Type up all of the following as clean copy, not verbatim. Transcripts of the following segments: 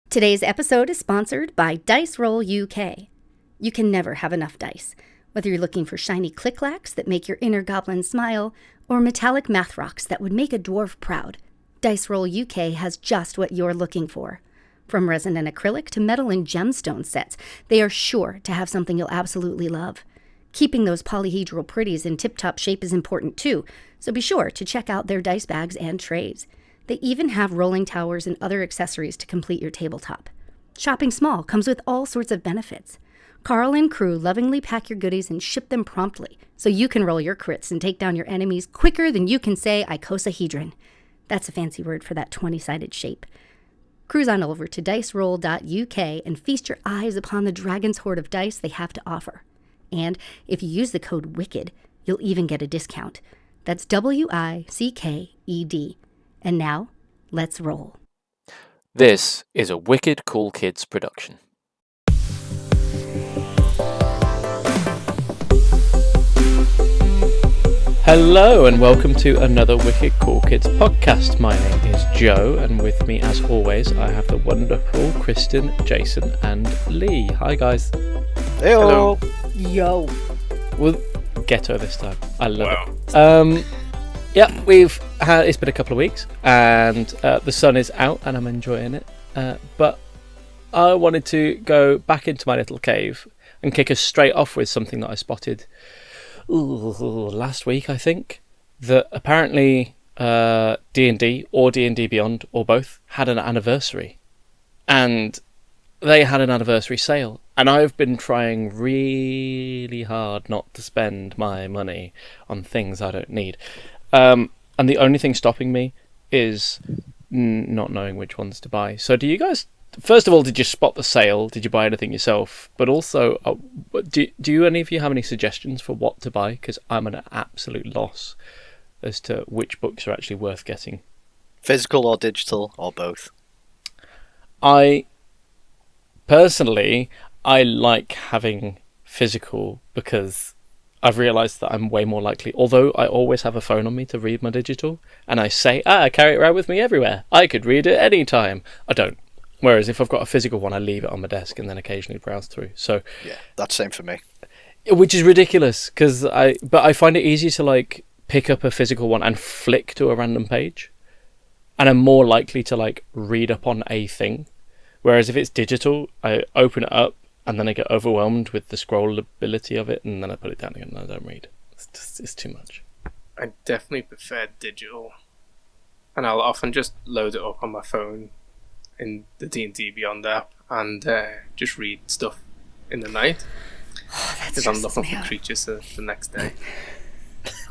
Today's episode is sponsored by Dice Roll UK. You can never have enough dice. Whether you're looking for shiny click-clacks that make your inner goblin smile, or metallic math rocks that would make a dwarf proud, Dice Roll UK has just what you're looking for. From resin and acrylic to metal and gemstone sets, they are sure to have something you'll absolutely love. Keeping those polyhedral pretties in tip-top shape is important too, so be sure to check out their dice bags and trays. They even have rolling towers and other accessories to complete your tabletop. Shopping small comes with all sorts of benefits. Carl and crew lovingly pack your goodies and ship them promptly, so you can roll your crits and take down your enemies quicker than you can say icosahedron. That's a fancy word for that 20-sided shape. Cruise on over to diceroll.uk and feast your eyes upon the dragon's hoard of dice they have to offer. And if you use the code WICKED, you'll even get a discount. That's WICKED. And now, let's roll. This is a Wicked Cool Kids production. Hello and welcome to another Wicked Cool Kids podcast. My name is Joe, and with me as always I have the wonderful Kristen, Jason and Lee. Hi guys. Hello. Yo. We'll ghetto this time. I love it. Yeah, it's been a couple of weeks and the sun is out and I'm enjoying it. But I wanted to go back into my little cave and kick us straight off with something that I spotted last week, I think, that apparently D&D or D&D Beyond or both had an anniversary, and they had an anniversary sale, and I've been trying really hard not to spend my money on things I don't need, and the only thing stopping me is not knowing which ones to buy. So do you guys, first of all, did you spot the sale? Did you buy anything yourself? But also, do any of you have any suggestions for what to buy? Because I'm at an absolute loss as to which books are actually worth getting. Physical or digital, or both? Personally, I like having physical because I've realised that I'm way more likely, although I always have a phone on me to read my digital, and I say, I carry it around with me everywhere. I could read it any time. I don't. Whereas if I've got a physical one, I leave it on my desk and then occasionally browse through. So yeah, that's same for me. Which is ridiculous, but I find it easy to like pick up a physical one and flick to a random page, and I'm more likely to like read up on a thing. Whereas if it's digital, I open it up and then I get overwhelmed with the scrollability of it, and then I put it down again and I don't read. It's too much. I definitely prefer digital, and I'll often just load it up on my phone in the D&D Beyond app and just read stuff in the night because I'm looking for creatures the next day.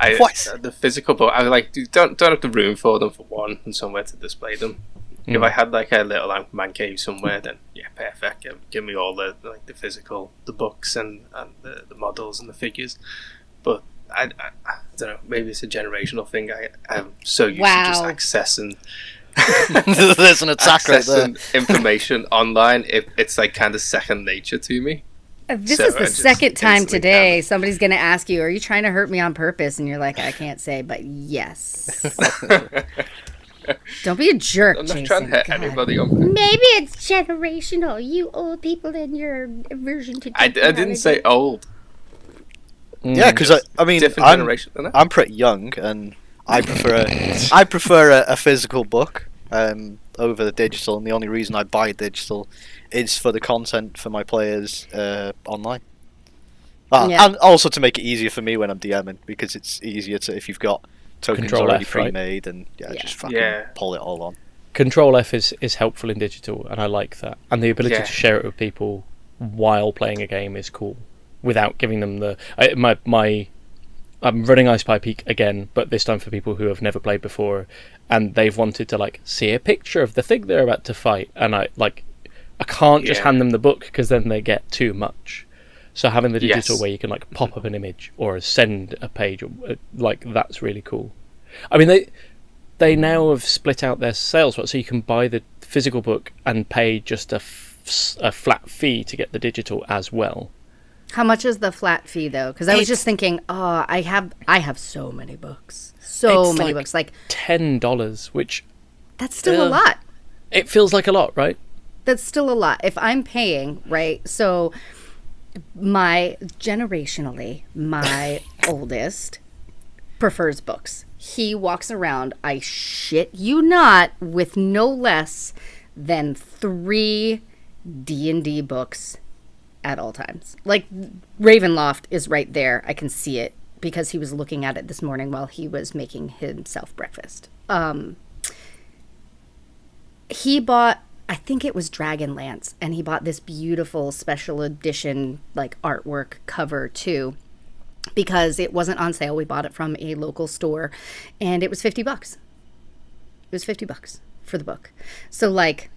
The physical book, I like don't have the room for them for one and somewhere to display them. If I had like a little man cave somewhere, then yeah, perfect. Give me all the physical, the books and the models and the figures. But I don't know, maybe it's a generational thing. I'm so used to just accessing. There's an attack right there. Information online, it's like kind of second nature to me. This is the second time today somebody's going to ask you, are you trying to hurt me on purpose? And you're like, I can't say, but yes. Don't be a jerk, I'm not Jason. trying to hurt anybody on purpose. Maybe it's generational. You old people and your aversion to I didn't say old. Yeah, because I mean, different generation than I'm pretty young, and I prefer a physical book over the digital, and the only reason I buy digital is for the content for my players online. And also to make it easier for me when I'm DMing, because it's easier to, if you've got tokens Control already F, right? pre-made, and just fucking pull it all on. Control F is helpful in digital, and I like that. And the ability to share it with people while playing a game is cool, without giving them the... I'm running Ice Pie Peak again, but this time for people who have never played before, and they've wanted to like see a picture of the thing they're about to fight, and I can't just hand them the book because then they get too much. So having the digital where you can like pop up an image or send a page, like that's really cool. I mean, they now have split out their sales, so you can buy the physical book and pay just a flat fee to get the digital as well. How much is the flat fee though? Because I was just thinking, I have so many books, books, like $10, which that's still a lot. It feels like a lot, right? That's still a lot. If I'm paying, right? So generationally, my oldest prefers books. He walks around, I shit you not, with no less than 3 D&D books at all times. Like, Ravenloft is right there. I can see it because he was looking at it this morning while he was making himself breakfast. He bought, I think it was Dragonlance, and he bought this beautiful special edition, like, artwork cover too, because it wasn't on sale. We bought it from a local store, and it was $50. It was $50 for the book. So, like,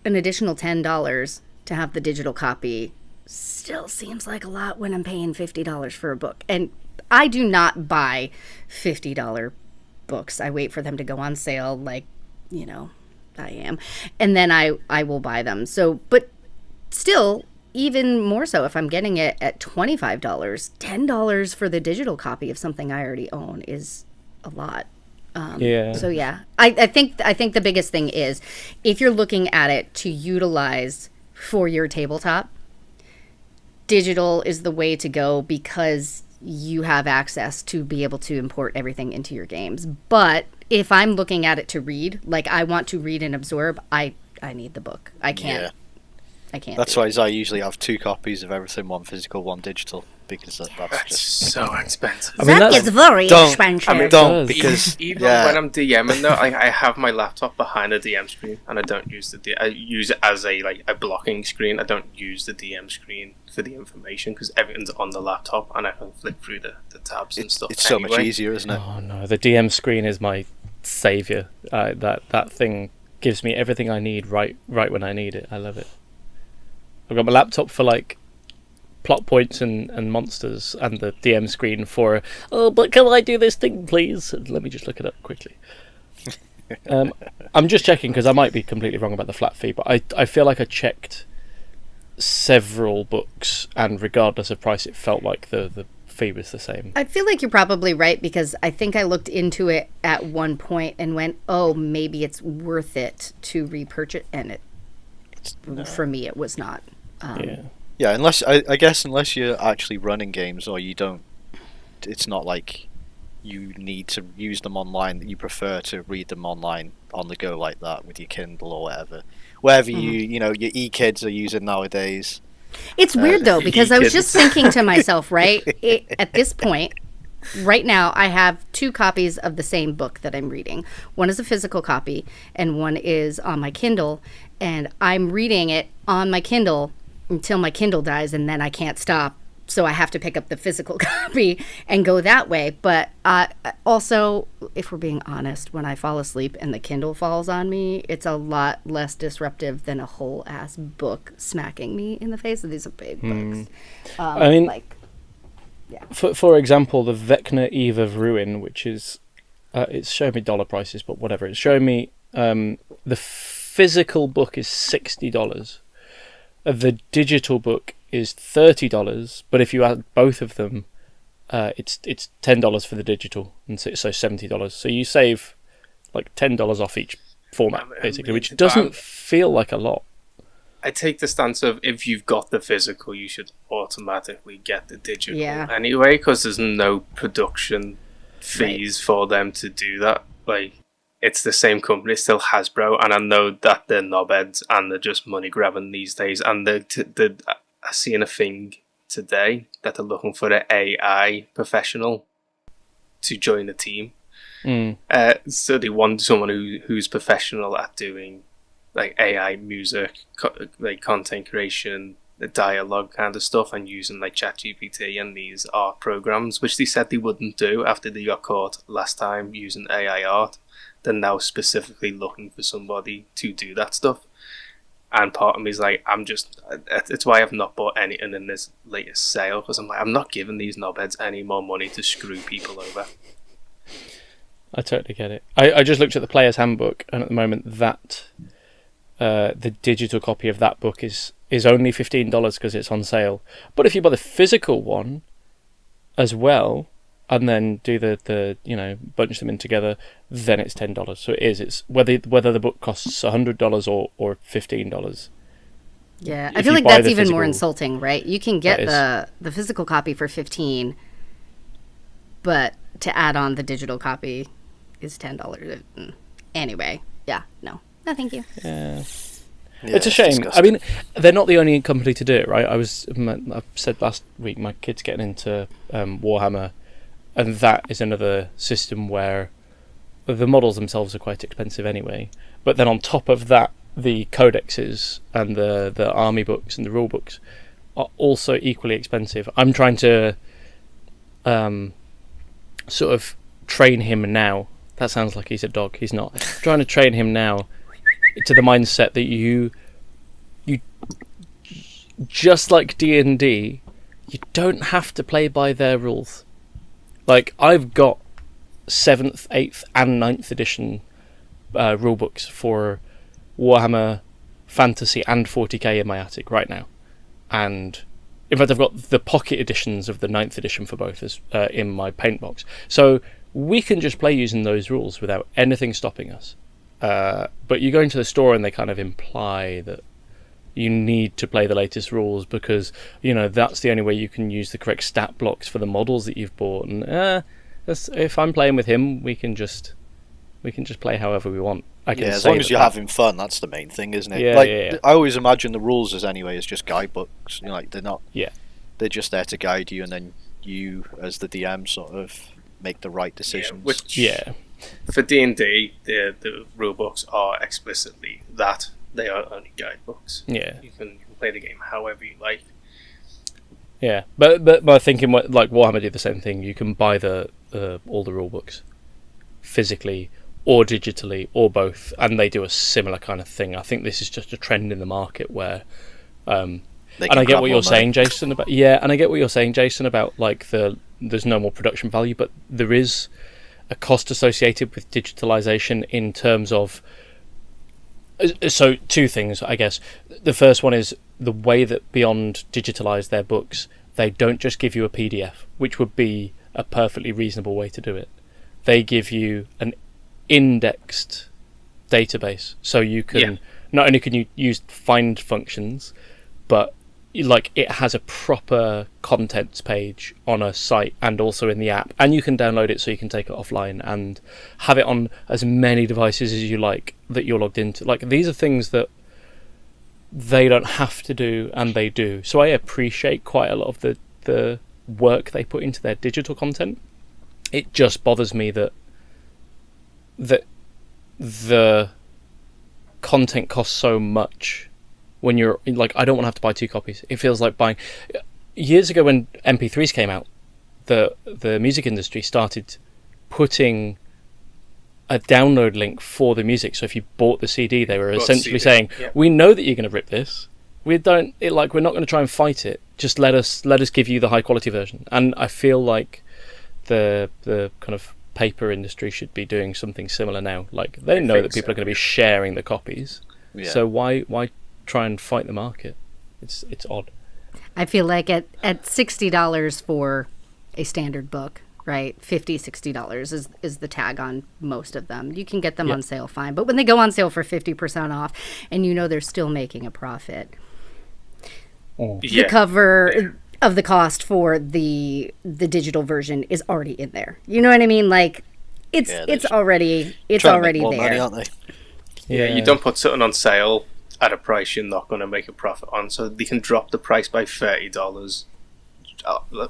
an additional $10 to have the digital copy still seems like a lot when I'm paying $50 for a book. And I do not buy $50 books. I wait for them to go on sale, like, you know, I am. And then I will buy them. So, but still, even more so, if I'm getting it at $25, $10 for the digital copy of something I already own is a lot. So yeah, I think the biggest thing is, if you're looking at it to utilize for your tabletop, digital is the way to go because you have access to be able to import everything into your games. But if I'm looking at it to read, like I want to read and absorb, I need the book. I can't. Yeah. I can't. That's why I usually have 2 copies of everything, 1 physical, 1 digital, because that's just so expensive. I mean, that is very expensive. I mean, don't, because even when I'm DMing though, I have my laptop behind a DM screen, and I don't use I use it as a blocking screen. I don't use the DM screen for the information because everything's on the laptop, and I can flick through the tabs and stuff. It's so much easier, isn't it? Oh no, the DM screen is my savior. That thing gives me everything I need right when I need it. I love it. I've got my laptop for like plot points and monsters, and the DM screen for, oh, but can I do this thing, please? Let me just look it up quickly. I'm just checking because I might be completely wrong about the flat fee, but I feel like I checked several books, and regardless of price, it felt like the fee was the same. I feel like you're probably right, because I think I looked into it at one point and went, oh, maybe it's worth it to repurchase, and for me it was not. Yeah, unless I guess unless you're actually running games, or you don't, it's not like you need to use them online. You prefer to read them online on the go like that with your Kindle or wherever your e-kids are using nowadays. It's weird though, because I was just thinking to myself, right, at this point, right now, I have 2 copies of the same book that I'm reading. One is a physical copy, and one is on my Kindle, and I'm reading it on my Kindle until my Kindle dies, and then I can't stop, so I have to pick up the physical copy and go that way. But also, if we're being honest, when I fall asleep and the Kindle falls on me, it's a lot less disruptive than a whole ass book smacking me in the face. And these are big books. I mean, for example, the Vecna Eve of Ruin, which is it's showing me dollar prices, but whatever, it's showing me the physical book is $60. The digital book is $30, but if you add both of them, it's $10 for the digital, and so $70. So you save like $10 off each format, basically, which doesn't feel like a lot. I take the stance of, if you've got the physical, you should automatically get the digital anyway, because there's no production fees for them to do that. Like, it's the same company, it's still Hasbro, and I know that they're knobheads and they're just money grabbing these days. And I seen a thing today that they're looking for an AI professional to join the team. So they want someone who's professional at doing like AI music, like content creation, the dialogue kind of stuff, and using like ChatGPT and these art programs, which they said they wouldn't do after they got caught last time using AI art. They're now specifically looking for somebody to do that stuff. And part of me is like, it's why I've not bought anything in this latest sale, because I'm like, I'm not giving these knobheads any more money to screw people over. I totally get it. I just looked at the player's handbook, and at the moment that the digital copy of that book is only $15 because it's on sale. But if you buy the physical one as well, and then do the bunch them in together, then it's $10. So it's whether the book costs $100 or $15, Yeah, I if feel you like buy that's the even more physical- insulting, right? You can get That the physical copy for 15, but to add on the digital copy is $10. Anyway, yeah, no, thank you. Yeah. Yeah, It's a shame. disgusting. I mean, they're not the only company to do it, right? I said last week, my kid's getting into Warhammer, and that is another system where the models themselves are quite expensive anyway. But then on top of that, the codexes and the army books and the rule books are also equally expensive. I'm trying to sort of train him now. That sounds like he's a dog. He's not. Trying to train him now to the mindset that you just like D&D, you don't have to play by their rules. Like, I've got 7th, 8th and 9th edition rule books for Warhammer Fantasy and 40k in my attic right now, and in fact I've got the pocket editions of the 9th edition for both as in my paint box, so we can just play using those rules without anything stopping us. But you go into the store and they kind of imply that you need to play the latest rules because, you know, that's the only way you can use the correct stat blocks for the models that you've bought. And if I'm playing with him, we can just play however we want. As long as you're having fun, that's the main thing, isn't it? Yeah, like, yeah. I always imagine the rules as just guidebooks. You know, like, they're not. Yeah. They're just there to guide you, and then you, as the DM, sort of make the right decisions. For D&D, the rule books are explicitly that. They are only guidebooks. Yeah. You can play the game however you like. Yeah, but by thinking like Warhammer do the same thing. You can buy all the rule books physically or digitally or both, and they do a similar kind of thing. I think this is just a trend in the market where, and I get what you're saying, Jason. And I get what you're saying, Jason, about like there's no more production value, but there is a cost associated with digitalization in terms of. So two things, I guess. The first one is the way that Beyond digitalize their books. They don't just give you a PDF, which would be a perfectly reasonable way to do it. They give you an indexed database, so you can not only can you use find functions, but like it has a proper contents page on a site and also in the app, and you can download it so you can take it offline and have it on as many devices as you like that you're logged into. Like, these are things that they don't have to do and they do. So I appreciate quite a lot of the work they put into their digital content. It just bothers me that the content costs so much. When you're like, I don't want to have to buy 2 copies. It feels like buying. Years ago, when MP3s came out, the music industry started putting a download link for the music. So if you bought the CD, they were essentially saying, "We know that you're going to rip this. We're not going to try and fight it. Just let us give you the high quality version." And I feel like the kind of paper industry should be doing something similar now. Like, they know that people are going to be sharing the copies. Yeah. So why try and fight the market? It's odd. I feel like at $60 for a standard book, right? $50-$60 is the tag on most of them. You can get them on sale fine, but when they go on sale for 50% off, and you know they're still making a profit, the cover of the cost for the digital version is already in there. You know what I mean? Like, it's already there. Money, aren't they? Yeah, you don't put something on sale at a price you're not going to make a profit on, so they can drop the price by $30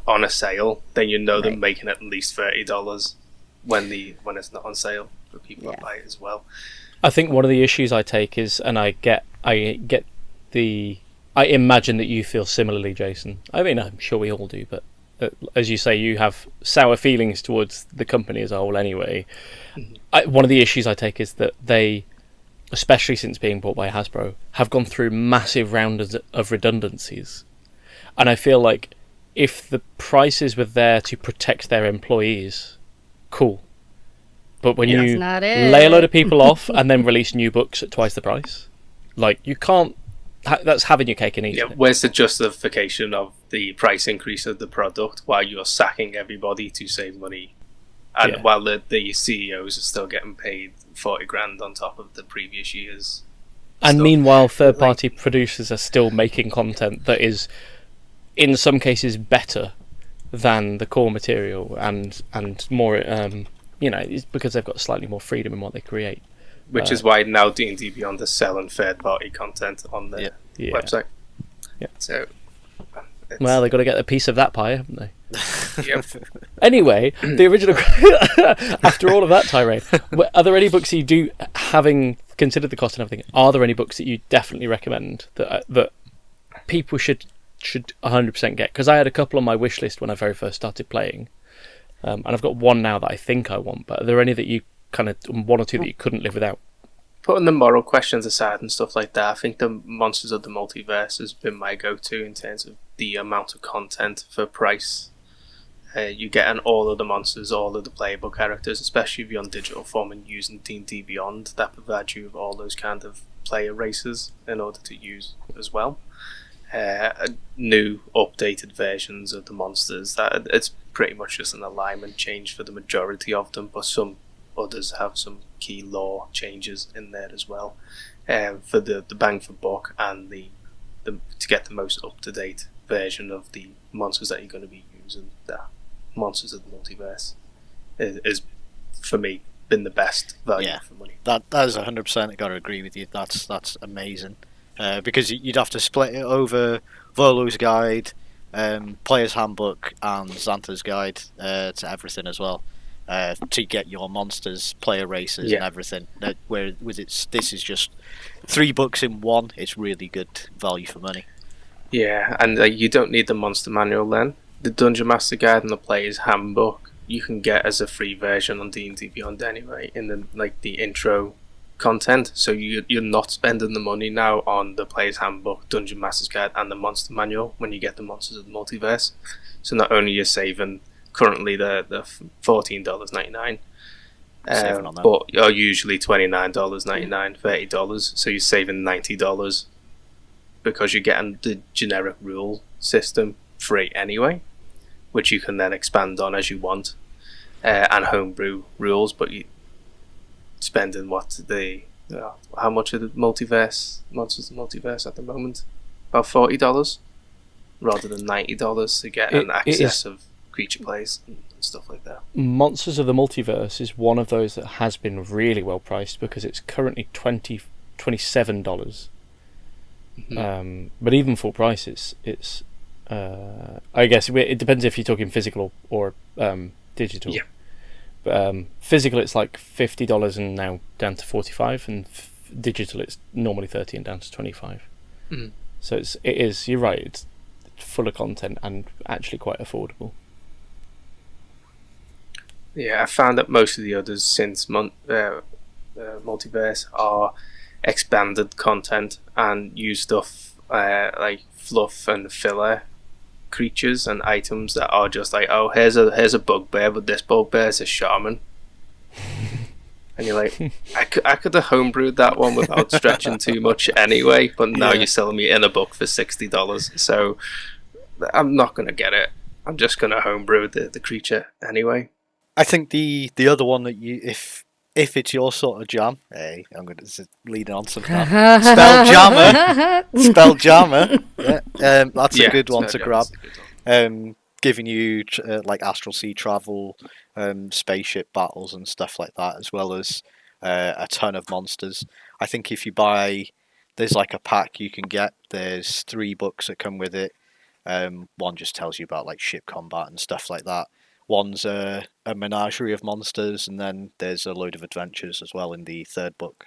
on a sale. Then you know they're making at least $30 when it's not on sale for people that buy it as well. I think one of the issues I take is, and I imagine that you feel similarly, Jason. I mean, I'm sure we all do, but as you say, you have sour feelings towards the company as a whole anyway. One of the issues I take is that they, especially since being bought by Hasbro, have gone through massive rounds of redundancies. And I feel like if the prices were there to protect their employees, cool. But when you lay a load of people off and then release new books at twice the price, like, you can't... That's having your cake and eating it. Where's the justification of the price increase of the product while you're sacking everybody to save money? And while the CEOs are still getting paid 40 grand on top of the previous year's And stuff. meanwhile, third-party producers are still making content that is, in some cases, better than the core material, and more, it's because they've got slightly more freedom in what they create. Which is why now D&D Beyond is selling third-party content on their website. Yeah. So, well, they've got to get a piece of that pie, haven't they? Yep. Anyway, the original. After all of that tirade, are there any books you do, having considered the cost and everything? Are there any books that you definitely recommend that people should 100% get? Because I had a couple on my wish list when I very first started playing, and I've got one now that I think I want. But are there any that you one or two that you couldn't live without? Putting the moral questions aside and stuff like that, I think the Monsters of the Multiverse has been my go-to in terms of the amount of content for price. You get all of the monsters, all of the playable characters, especially if you're on digital form and using D&D Beyond. That provides you with all those kind of player races in order to use as well. New updated versions of the monsters. That it's pretty much just an alignment change for the majority of them, but some others have some key lore changes in there as well, for the bang for buck and the to get the most up-to-date version of the monsters that you're going to be using. The Monsters of the Multiverse is for me been the best value for money. That is 100%. I got to agree with you. That's amazing, because you'd have to split it over Volo's Guide, Player's Handbook, and Xantha's Guide to everything as well. To get your monsters, player races, and everything. This is just 3 books in one. It's really good value for money. Yeah, and you don't need the monster manual then. The Dungeon Master Guide and the Player's Handbook you can get as a free version on D&D Beyond anyway, in the intro content. So you're not spending the money now on the Player's Handbook, Dungeon Master's Guide, and the Monster Manual when you get the Monsters of the Multiverse. So not only you're saving currently the $14.99, but are usually $29.99, $30. So you're saving $90 because you're getting the generic rule system free anyway, which you can then expand on as you want, and homebrew rules. But you spending how much of the Monsters of the Multiverse at the moment? About $40 rather than $90 to get an access of creature plays and stuff like that. Monsters of the Multiverse is one of those that has been really well priced because it's currently $27. Mm-hmm. But even full price, it's I guess it depends if you're talking physical or digital. Yeah. But physical, it's like $50 and now down to $45, and digital, it's normally $30 and down to $25. Mm. So it is. You're right. It's full of content and actually quite affordable. Yeah, I found that most of the others since Multiverse are expanded content and use stuff like fluff and filler creatures and items that are just like, oh, here's a bugbear, but this bugbear is a shaman. And you're like, I could have homebrewed that one without stretching too much anyway, but now you're selling me in a book for $60, so I'm not going to get it. I'm just going to homebrew the creature anyway. I think the other one that you, if it's your sort of jam, I'm going to lead on some Spelljammer. Yeah, that's a good one to grab. Giving you like astral sea travel, spaceship battles and stuff like that, as well as a ton of monsters. I think if you buy, there's like a pack you can get. There's 3 books that come with it. One just tells you about like ship combat and stuff like that. One's a menagerie of monsters, and then there's a load of adventures as well in the 3rd book.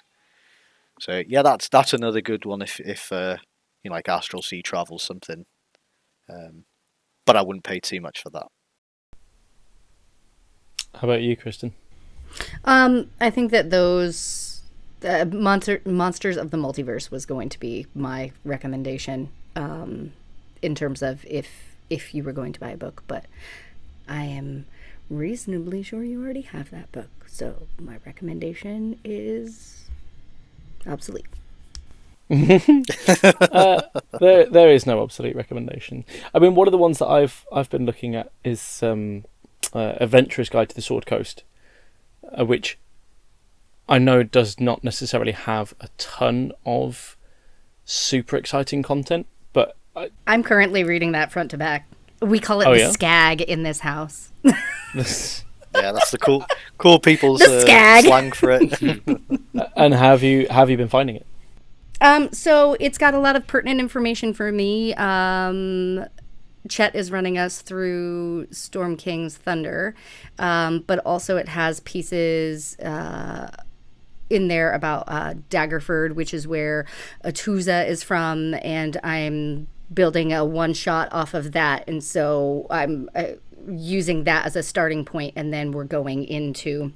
So yeah, that's another good one if you like astral sea travel something. But I wouldn't pay too much for that. How about you, Kristen? I think that those Monsters of the Multiverse was going to be my recommendation in terms of if you were going to buy a book, but I am reasonably sure you already have that book, so my recommendation is obsolete. There is no obsolete recommendation. I mean, one of the ones that I've been looking at is Adventurer's Guide to the Sword Coast, which I know does not necessarily have a ton of super exciting content, but I'm currently reading that front to back. We call it skag in this house. Yeah, that's the cool people's slang for it. And have you been finding it? So it's got a lot of pertinent information for me. Chet is running us through Storm King's Thunder, but also it has pieces in there about Daggerford, which is where Atuza is from, and I'm building a one-shot off of that, and so I'm using that as a starting point, and then we're going into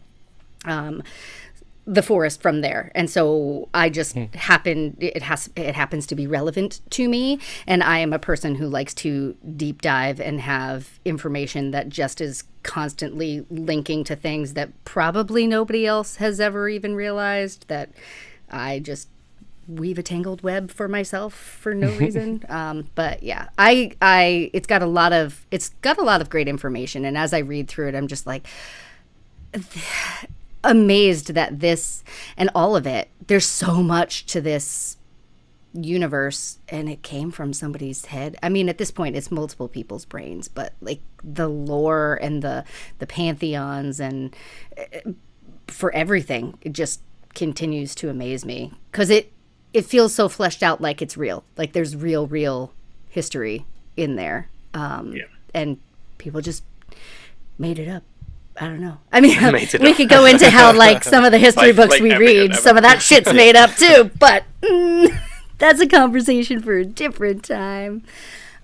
the forest from there. And so I just it happens to be relevant to me, and I am a person who likes to deep dive and have information that just is constantly linking to things that probably nobody else has ever even realized, that I just weave a tangled web for myself for no reason. But yeah, it's got a lot of great information, and as I read through it, I'm just like amazed that this and all of it, there's so much to this universe, and it came from somebody's head. I mean, at this point it's multiple people's brains, but like the lore and the pantheons and for everything, it just continues to amaze me, because it feels so fleshed out, like it's real, like there's real history in there. And people just made it up. I don't know. I mean, we could go into how like some of the history books we read, some of that shit's made up too, but that's a conversation for a different time.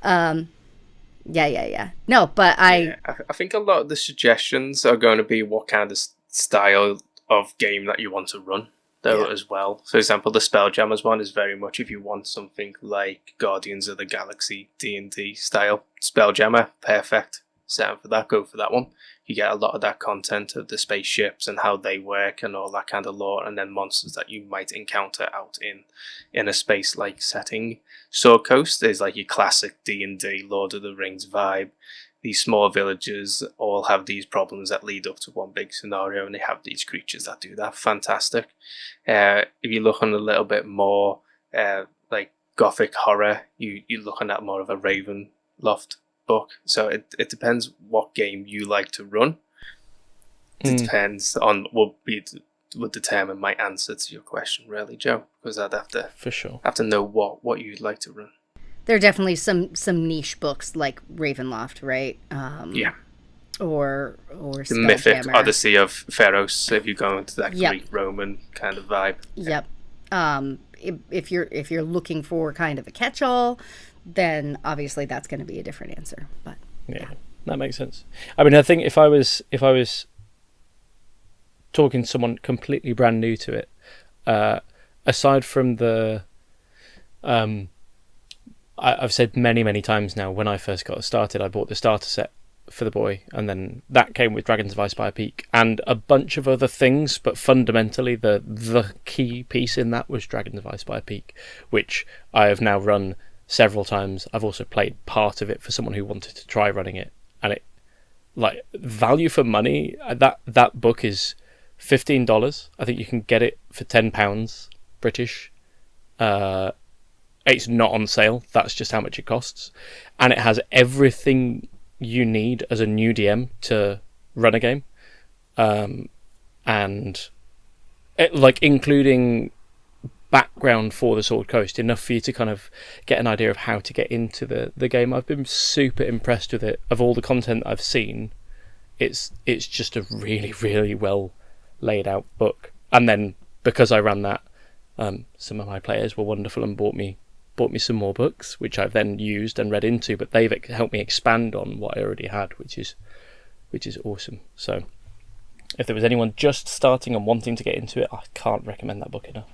Yeah. No, but I think a lot of the suggestions are going to be what kind of style of game that you want to run, though, as well. For example, the Spelljammers one is very much if you want something like Guardians of the Galaxy D&D style Spelljammer, perfect setting for that, go for that one. You get a lot of that content of the spaceships and how they work and all that kind of lore, and then monsters that you might encounter out in a space-like setting. Sword Coast is like your classic D&D Lord of the Rings vibe. These small villages all have these problems that lead up to one big scenario, and they have these creatures that do that. Fantastic. If you're looking a little bit more like gothic horror, you're looking at more of a Ravenloft book. So it depends what game you like to run. It depends on would determine my answer to your question, really, Joe, because I'd have to have to know what you'd like to run. There are definitely some niche books like Ravenloft, right? Or the Mythic Odyssey of Pharos, if you go into that Greek Roman kind of vibe. Yep. If you're looking for kind of a catch-all, then obviously that's going to be a different answer. But yeah, that makes sense. I mean, I think if I was talking to someone completely brand new to it, aside from the I've said many times now, when I first got started, I bought the starter set for the boy, and then that came with Dragons of Icespire Peak and a bunch of other things, but fundamentally the key piece in that was Dragons of Icespire Peak, which I have now run several times. I've also played part of it for someone who wanted to try running it, and it, like, value for money, that book is $15. I think you can get it for £10 British. It's not on sale. That's just how much it costs. And it has everything you need as a new DM to run a game. And it, like, including background for the Sword Coast, enough for you to kind of get an idea of how to get into the game. I've been super impressed with it. Of all the content I've seen, it's just a really well laid out book. And then because I ran that, some of my players were wonderful and bought me some more books, which I've then used and read into, but they've helped me expand on what I already had, which is awesome. So if there was anyone just starting and wanting to get into it, I can't recommend that book enough.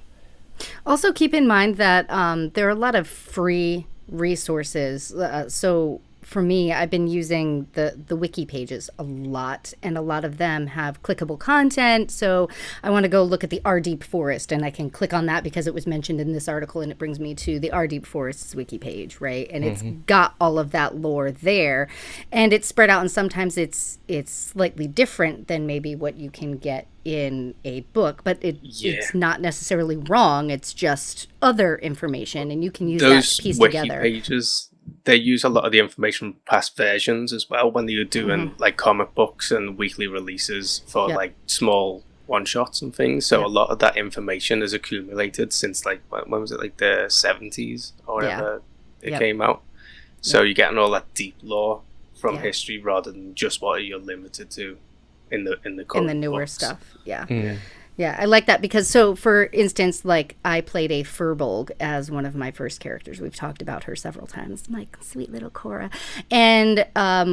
Also keep in mind that there are a lot of free resources. So for me, I've been using the wiki pages a lot, and a lot of them have clickable content. So I want to go look at the R Deep Forest, and I can click on that because it was mentioned in this article, and it brings me to the R Deep Forest's wiki page, right? And it's got all of that lore there, and it's spread out, and sometimes it's slightly different than maybe what you can get in a book, but it's not necessarily wrong. It's just other information, and you can use those that piece wiki together. pages. They use a lot of the information from past versions as well when you're doing like comic books and weekly releases for like small one shots and things. So a lot of that information is accumulated since like when was it, like the 70s or whatever it came out. So you're getting all that deep lore from history rather than just what you're limited to in the newer books. stuff. Yeah, I like that because, so for instance, like I played a Furbolg as one of my first characters. We've talked about her several times, like sweet little Cora. And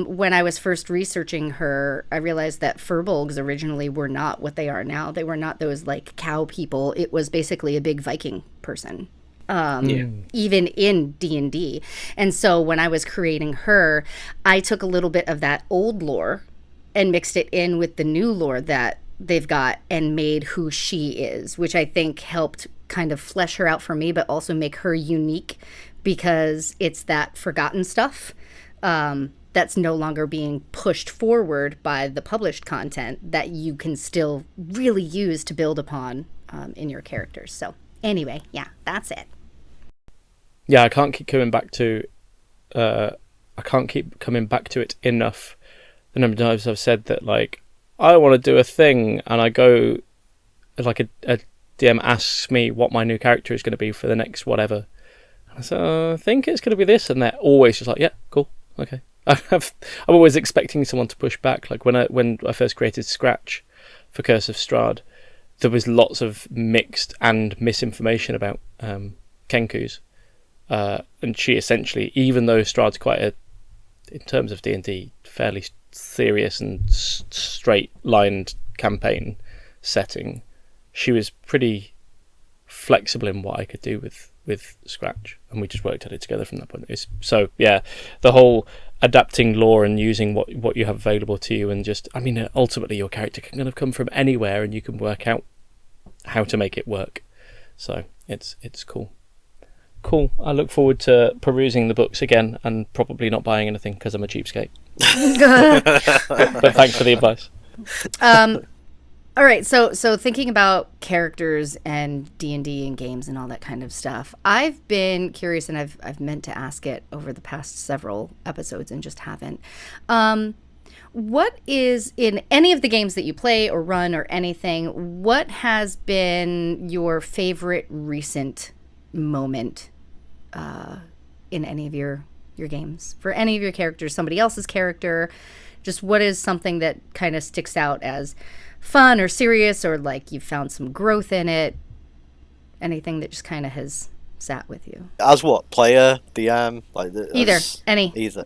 when I was first researching her, I realized that Furbolgs originally were not what they are now. They were not those like cow people. It was basically a big Viking person. Even in D&D. And so when I was creating her, I took a little bit of that old lore and mixed it in with the new lore that they've got and made who she is, which I think helped kind of flesh her out for me, but also make her unique because it's that forgotten stuff that's no longer being pushed forward by the published content that you can still really use to build upon in your characters. So anyway, that's it. Yeah, I can't keep coming back to it enough. The number of times I've said that, like, I want to do a thing, and I go, like a DM asks me what my new character is going to be for the next whatever. And I say, I think it's going to be this, and they're always just like, yeah, cool, okay. I'm always expecting someone to push back. Like when I first created Scratch for Curse of Strahd, there was lots of mixed and misinformation about Kenku's. And she essentially, even though Strahd's quite in terms of D&D, fairly serious and straight-lined campaign setting, she was pretty flexible in what I could do with Scratch, and we just worked at it together from that point. So yeah, the whole adapting lore and using what you have available to you, and just, I mean, ultimately your character can kind of come from anywhere, and you can work out how to make it work. So it's cool. I look forward to perusing the books again and probably not buying anything because I'm a cheapskate. but thanks for the advice. All right, so thinking about characters and D&D and games and all that kind of stuff, I've been curious, and I've meant to ask it over the past several episodes and just haven't. What is, in any of the games that you play or run or anything, what has been your favorite recent moment in any of your games? For any of your characters, somebody else's character, just what is something that kind of sticks out as fun or serious, or like you've found some growth in it? Anything that just kind of has sat with you? As what? Player, DM?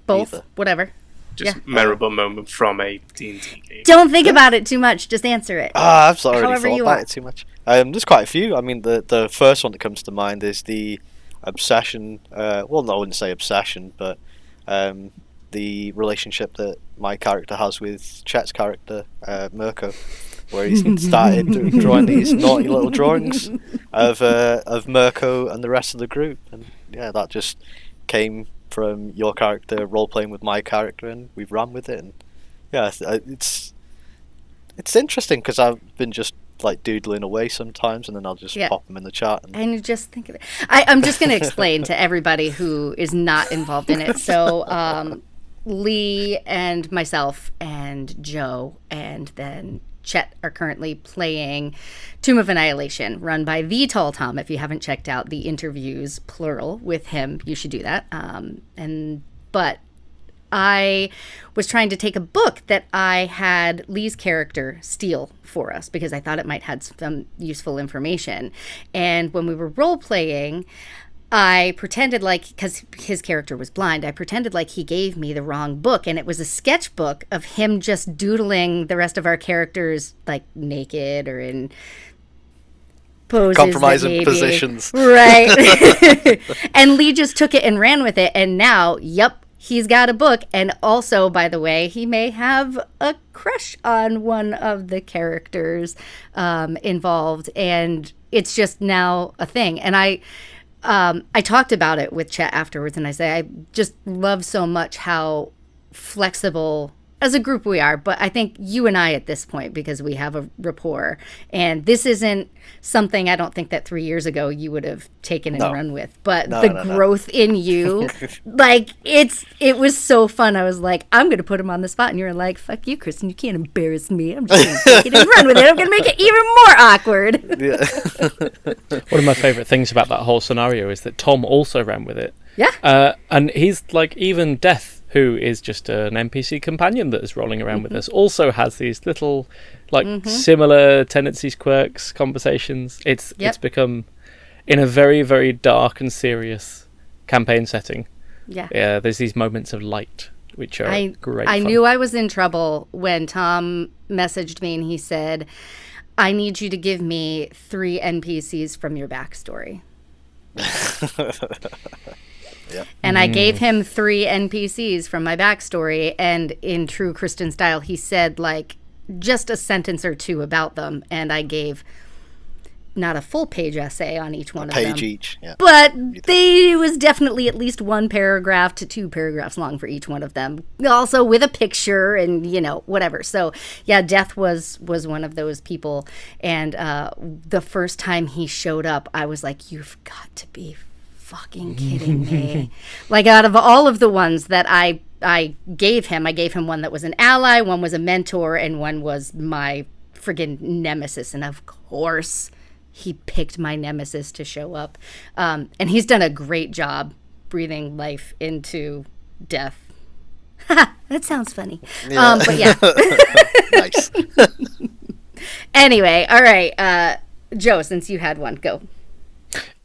Both, whatever. Just memorable moment from a D&D game. Don't think about it too much. Just answer it. I've already thought about it too much. There's quite a few. I mean, the first one that comes to mind is the obsession. Well, I wouldn't say obsession, but the relationship that my character has with Chet's character, Mirko, where he's started drawing these naughty little drawings of Mirko and the rest of the group, and yeah, that just came from your character role playing with my character, and we've ran with it. And yeah, it's interesting because I've been just like doodling away sometimes, and then I'll just pop them in the chat. And you just think of it. I'm just going to explain to everybody who is not involved in it. So Lee and myself and Joe and then Chet are currently playing Tomb of Annihilation, run by the Tall Tom. If you haven't checked out the interviews, plural, with him, you should do that. But I was trying to take a book that I had Lee's character steal for us because I thought it might have some useful information. And when we were role-playing, I pretended like, because his character was blind, I pretended like he gave me the wrong book, and it was a sketchbook of him just doodling the rest of our characters like naked or in poses, compromising positions, right? And Lee just took it and ran with it, and now, he's got a book. And also, by the way, he may have a crush on one of the characters involved. And it's just now a thing. And I talked about it with Chet afterwards, and I say I just love so much how flexible as a group we are, but I think you and I at this point, because we have a rapport, and this isn't something I don't think that 3 years ago you would have taken and run with, but growth in you, like it was so fun. I was like, I'm going to put him on the spot, and you're like, fuck you, Kristen, you can't embarrass me. I'm just going to take it and run with it. I'm going to make it even more awkward. Yeah. One of my favourite things about that whole scenario is that Tom also ran with it. Yeah. And he's like, even Death, who is just an NPC companion that is rolling around with us, also has these little, like, similar tendencies, quirks, conversations. It's become, in a very, very dark and serious campaign setting. Yeah, there's these moments of light, which are great I fun. knew I was in trouble when Tom messaged me and he said, I need you to give me 3 NPCs from your backstory. Yep. And I gave him 3 NPCs from my backstory, and in true Kristen style, he said like just a sentence or 2 about them, and I gave not a full page essay on each one of them. Page each, yeah. But it was definitely at least 1 paragraph to 2 paragraphs long for each one of them. Also with a picture and, whatever. So, yeah, Death was one of those people. And the first time he showed up, I was like, you've got to be fucking kidding me. Like, out of all of the ones that I gave him one that was an ally, one was a mentor, and one was my friggin' nemesis. And of course, he picked my nemesis to show up. And he's done a great job breathing life into Death. That sounds funny. Yeah. But yeah. Nice. Anyway, all right. Joe, since you had one, go.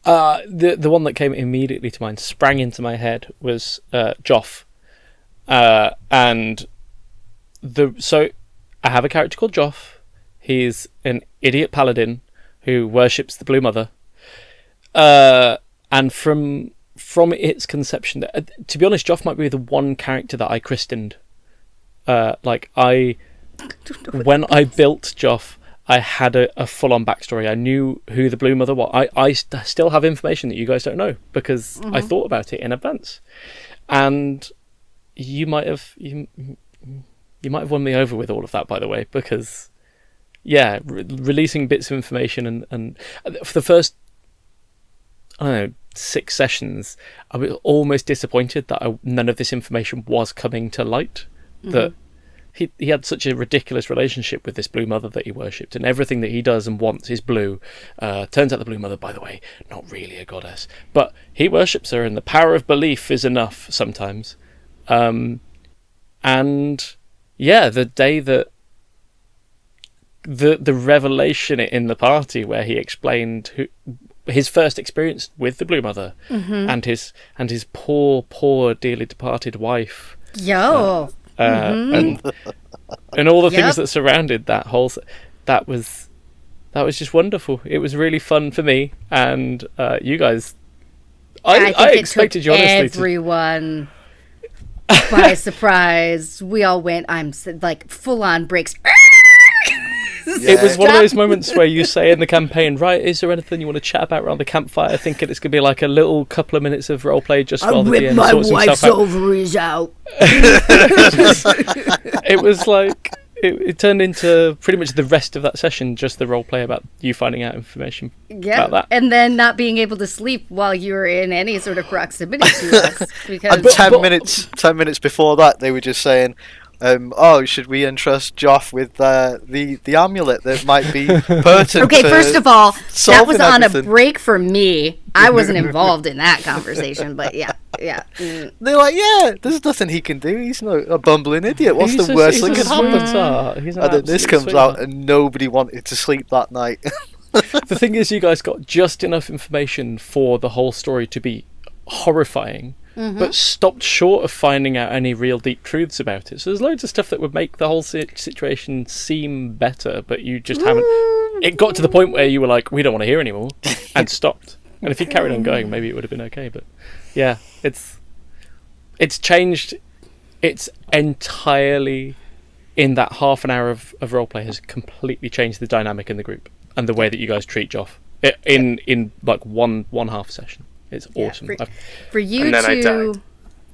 The one that came immediately to mind, sprang into my head, was Joff. So I have a character called Joff. He's an idiot paladin who worships the Blue Mother. And from its conception, to be honest, Joff might be the one character that I christened. When I built Joff, I had a full-on backstory. I knew who the Blue Mother was. I still have information that you guys don't know because I thought about it in advance. And you might have won me over with all of that, by the way, because releasing bits of information and for the first, I don't know, 6 sessions, I was almost disappointed that none of this information was coming to light. That he had such a ridiculous relationship with this Blue Mother that he worshipped, and everything that he does and wants is blue. Turns out the Blue Mother, by the way, not really a goddess, but he worships her, and the power of belief is enough sometimes. The day that the revelation in the party where he explained his first experience with the Blue Mother and his poor dearly departed wife. And all the things that surrounded that whole that was just wonderful. It was really fun for me and you guys. I expected you honestly everyone by surprise. We all went. I'm like full on breaks. It was one of those moments where you say in the campaign, right, is there anything you want to chat about around the campfire, thinking it's going to be like a little couple of minutes of roleplay just while the DM sorts himself out. Ovaries out. It was like, it turned into pretty much the rest of that session, just the roleplay about you finding out information about that. And then not being able to sleep while you were in any sort of proximity to us. Because And 10 minutes before that, they were just saying, should we entrust Joff with the amulet that might be pertinent? Okay, first of all, that was on everything. a break for me. I wasn't involved in that conversation, but yeah. They're like, there's nothing he can do. He's not a bumbling idiot. What's the worst that can happen? And then this comes out, and nobody wanted to sleep that night. The thing is, you guys got just enough information for the whole story to be horrifying, but stopped short of finding out any real deep truths about it. So there's loads of stuff that would make the whole situation seem better, but you just haven't. It got to the point where you were like, we don't want to hear anymore, and stopped. And if you carried on going, maybe it would have been okay. But yeah, it's it's changed. It's entirely in that half an hour of roleplay has completely changed the dynamic in the group and the way that you guys treat Joff in like one half session. It's awesome. For you and then I to, died.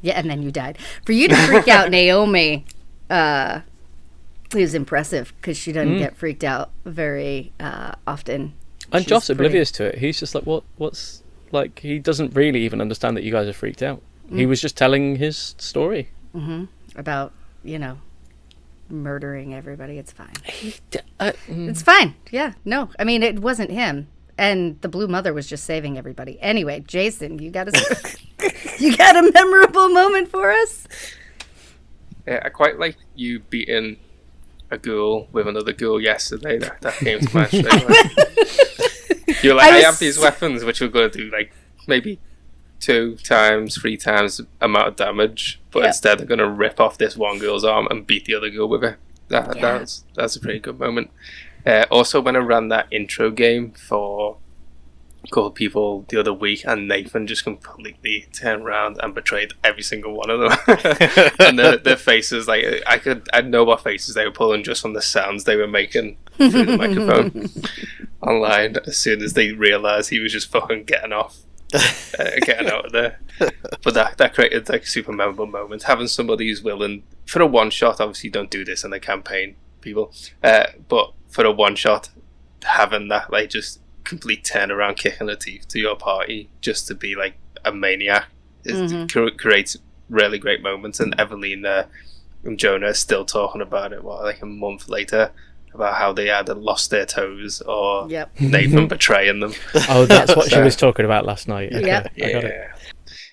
yeah, and then you died. For you to freak out Naomi, is impressive because she doesn't get freaked out very often. And She's Joff's pretty- oblivious to it. He's just like, what's like? He doesn't really even understand that you guys are freaked out. He was just telling his story about, murdering everybody. It's fine. Mm. It's fine. Yeah. No, I mean, it wasn't him. And the Blue Mother was just saving everybody. Anyway, Jason, you got a memorable moment for us? Yeah, I quite like you beating a ghoul with another ghoul yesterday. That came to mind straight away. You're like, I have these weapons which are going to do like maybe 2 times, 3 times amount of damage, but instead they're going to rip off this one girl's arm and beat the other girl with it. That's a pretty good moment. Also, when I ran that intro game for a couple of people the other week, and Nathan just completely turned around and betrayed every single one of them. And their faces, like I'd know what faces they were pulling just from the sounds they were making through the microphone online as soon as they realised he was just fucking getting out of there. But that created like a super memorable moment. Having somebody who's willing for a one shot, obviously you don't do this in a campaign, people, but for a one shot, having that like just complete turnaround kick in the teeth to your party just to be like a maniac creates really great moments. And Evelina and Jonah are still talking about it like a month later, about how they either lost their toes or Nathan betraying them. Oh, that's what she was talking about last night. Okay, Yeah. I got it.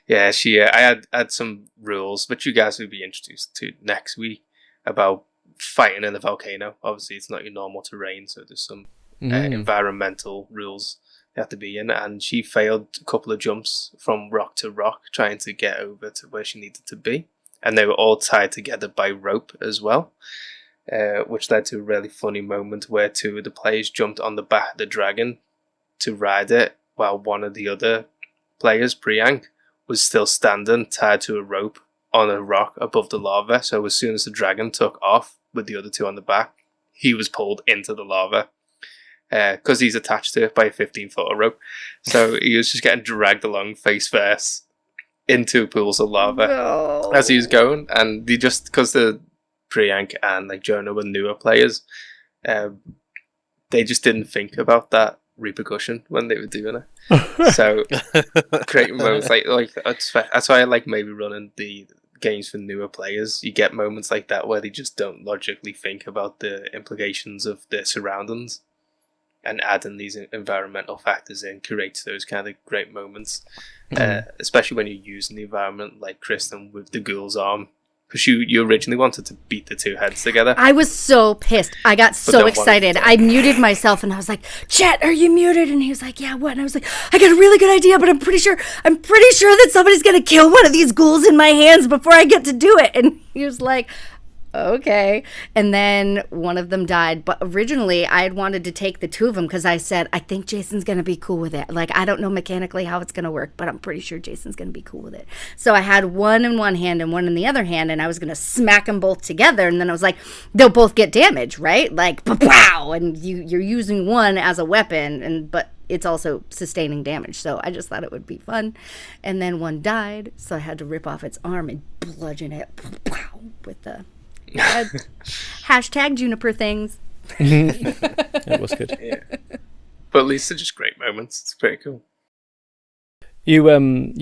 Yeah, I had some rules, which you guys will be introduced to next week, about fighting in the volcano. Obviously, it's not your normal terrain, so there's some environmental rules they have to be in. And she failed a couple of jumps from rock to rock, trying to get over to where she needed to be. And they were all tied together by rope as well. Which led to a really funny moment where 2 of the players jumped on the back of the dragon to ride it, while one of the other players, Priyank, was still standing tied to a rope on a rock above the lava. So as soon as the dragon took off with the other 2 on the back, he was pulled into the lava because he's attached to it by a 15-foot rope. So he was just getting dragged along face first into pools of lava as he was going. And he just, because the Priyank and like Jonah were newer players, they just didn't think about that repercussion when they were doing it. So creating moments like that's why I like maybe running the games for newer players. You get moments like that where they just don't logically think about the implications of their surroundings, and adding these environmental factors in creates those kind of great moments. Especially when you're using the environment like Kristen with the ghoul's arm. Because you originally wanted to beat the 2 heads together. I was so pissed. I got so excited. I muted myself and I was like, Chet, are you muted? And he was like, yeah, what? And I was like, I got a really good idea, but I'm pretty sure that somebody's going to kill one of these ghouls in my hands before I get to do it. And he was like, okay. And then one of them died. But originally I had wanted to take the 2 of them because I said, I think Jason's going to be cool with it. Like, I don't know mechanically how it's going to work, but I'm pretty sure Jason's going to be cool with it. So I had one in one hand and one in the other hand, and I was going to smack them both together. And then I was like, they'll both get damage, right? Like, pow! And you're using one as a weapon, but it's also sustaining damage. So I just thought it would be fun. And then one died, so I had to rip off its arm and bludgeon it with the... hashtag Juniper things. It was good. Yeah. But at least they're just great moments. It's pretty cool. You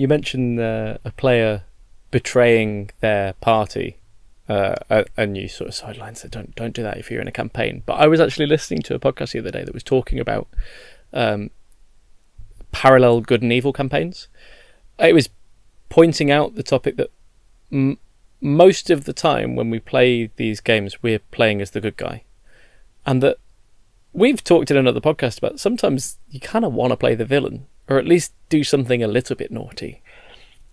mentioned a player betraying their party, and you sort of sidelined said don't do that if you're in a campaign. But I was actually listening to a podcast the other day that was talking about parallel good and evil campaigns. It was pointing out the topic that most of the time when we play these games, we're playing as the good guy. And that we've talked in another podcast about sometimes you kind of want to play the villain, or at least do something a little bit naughty.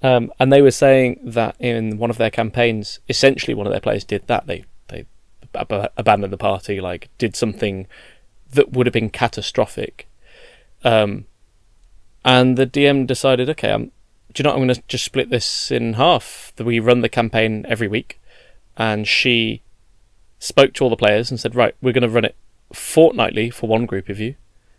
And they were saying that in one of their campaigns, essentially one of their players did that. They abandoned the party, like did something that would have been catastrophic. And the DM decided, okay, do you know what, I'm going to just split this in half. We run the campaign every week, and she spoke to all the players and said, right, we're going to run it fortnightly for one group of you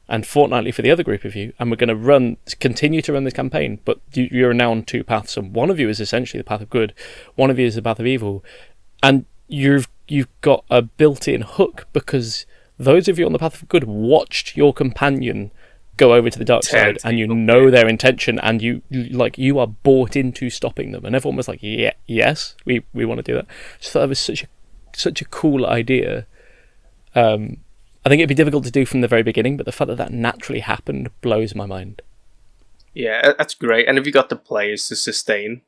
and fortnightly for the other group of you, and we're going to continue to run this campaign, but you're now on two paths, and one of you is essentially the path of good, one of you is the path of evil, and you've got a built-in hook, because those of you on the path of good watched your companion go over to the dark side, and you know their intention, and you are bought into stopping them. And everyone was like, yeah, yes, we want to do that. So that was such a cool idea. I think it'd be difficult to do from the very beginning, but the fact that naturally happened blows my mind. Yeah, that's great. And if you got the players to sustain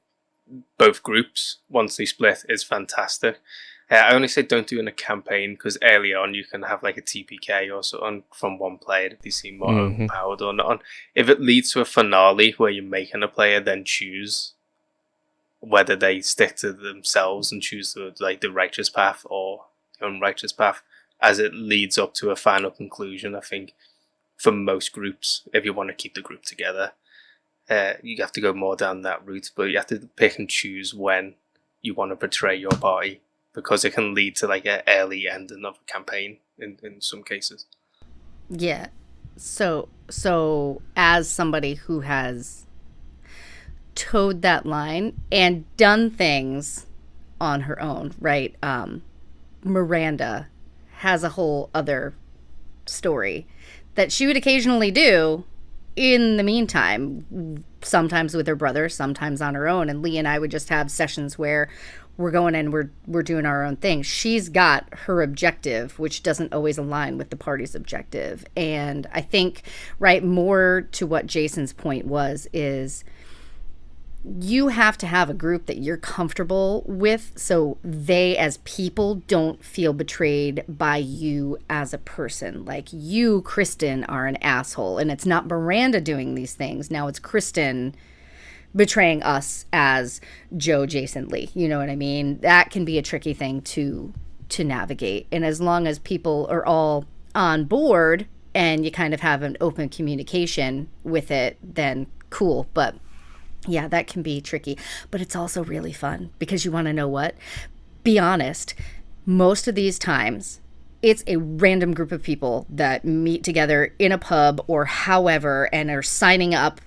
both groups once they split, is fantastic. I only say don't do it in a campaign, because early on you can have like a TPK or something from one player if they seem more overpowered or not. If it leads to a finale where you're making a player then choose whether they stick to themselves and choose the righteous path or the unrighteous path, as it leads up to a final conclusion, I think for most groups, if you want to keep the group together, you have to go more down that route, but you have to pick and choose when you want to betray your party, because it can lead to like an early ending of a campaign in some cases. Yeah. So as somebody who has towed that line and done things on her own, right? Miranda has a whole other story that she would occasionally do in the meantime, sometimes with her brother, sometimes on her own. And Lee and I would just have sessions where we're going and we're doing our own thing. She's got her objective, which doesn't always align with the party's objective. And I think, right, more to what Jason's point is you have to have a group that you're comfortable with, so they as people don't feel betrayed by you as a person. Like, you, Kristen, are an asshole, and it's not Miranda doing these things. Now it's Kristen betraying us as Joe, Jason, Lee. You know what I mean? That can be a tricky thing to navigate. And as long as people are all on board and you kind of have an open communication with it, then cool. But yeah, that can be tricky. But it's also really fun, because you want to know what? Be honest. Most of these times, it's a random group of people that meet together in a pub or however and are signing up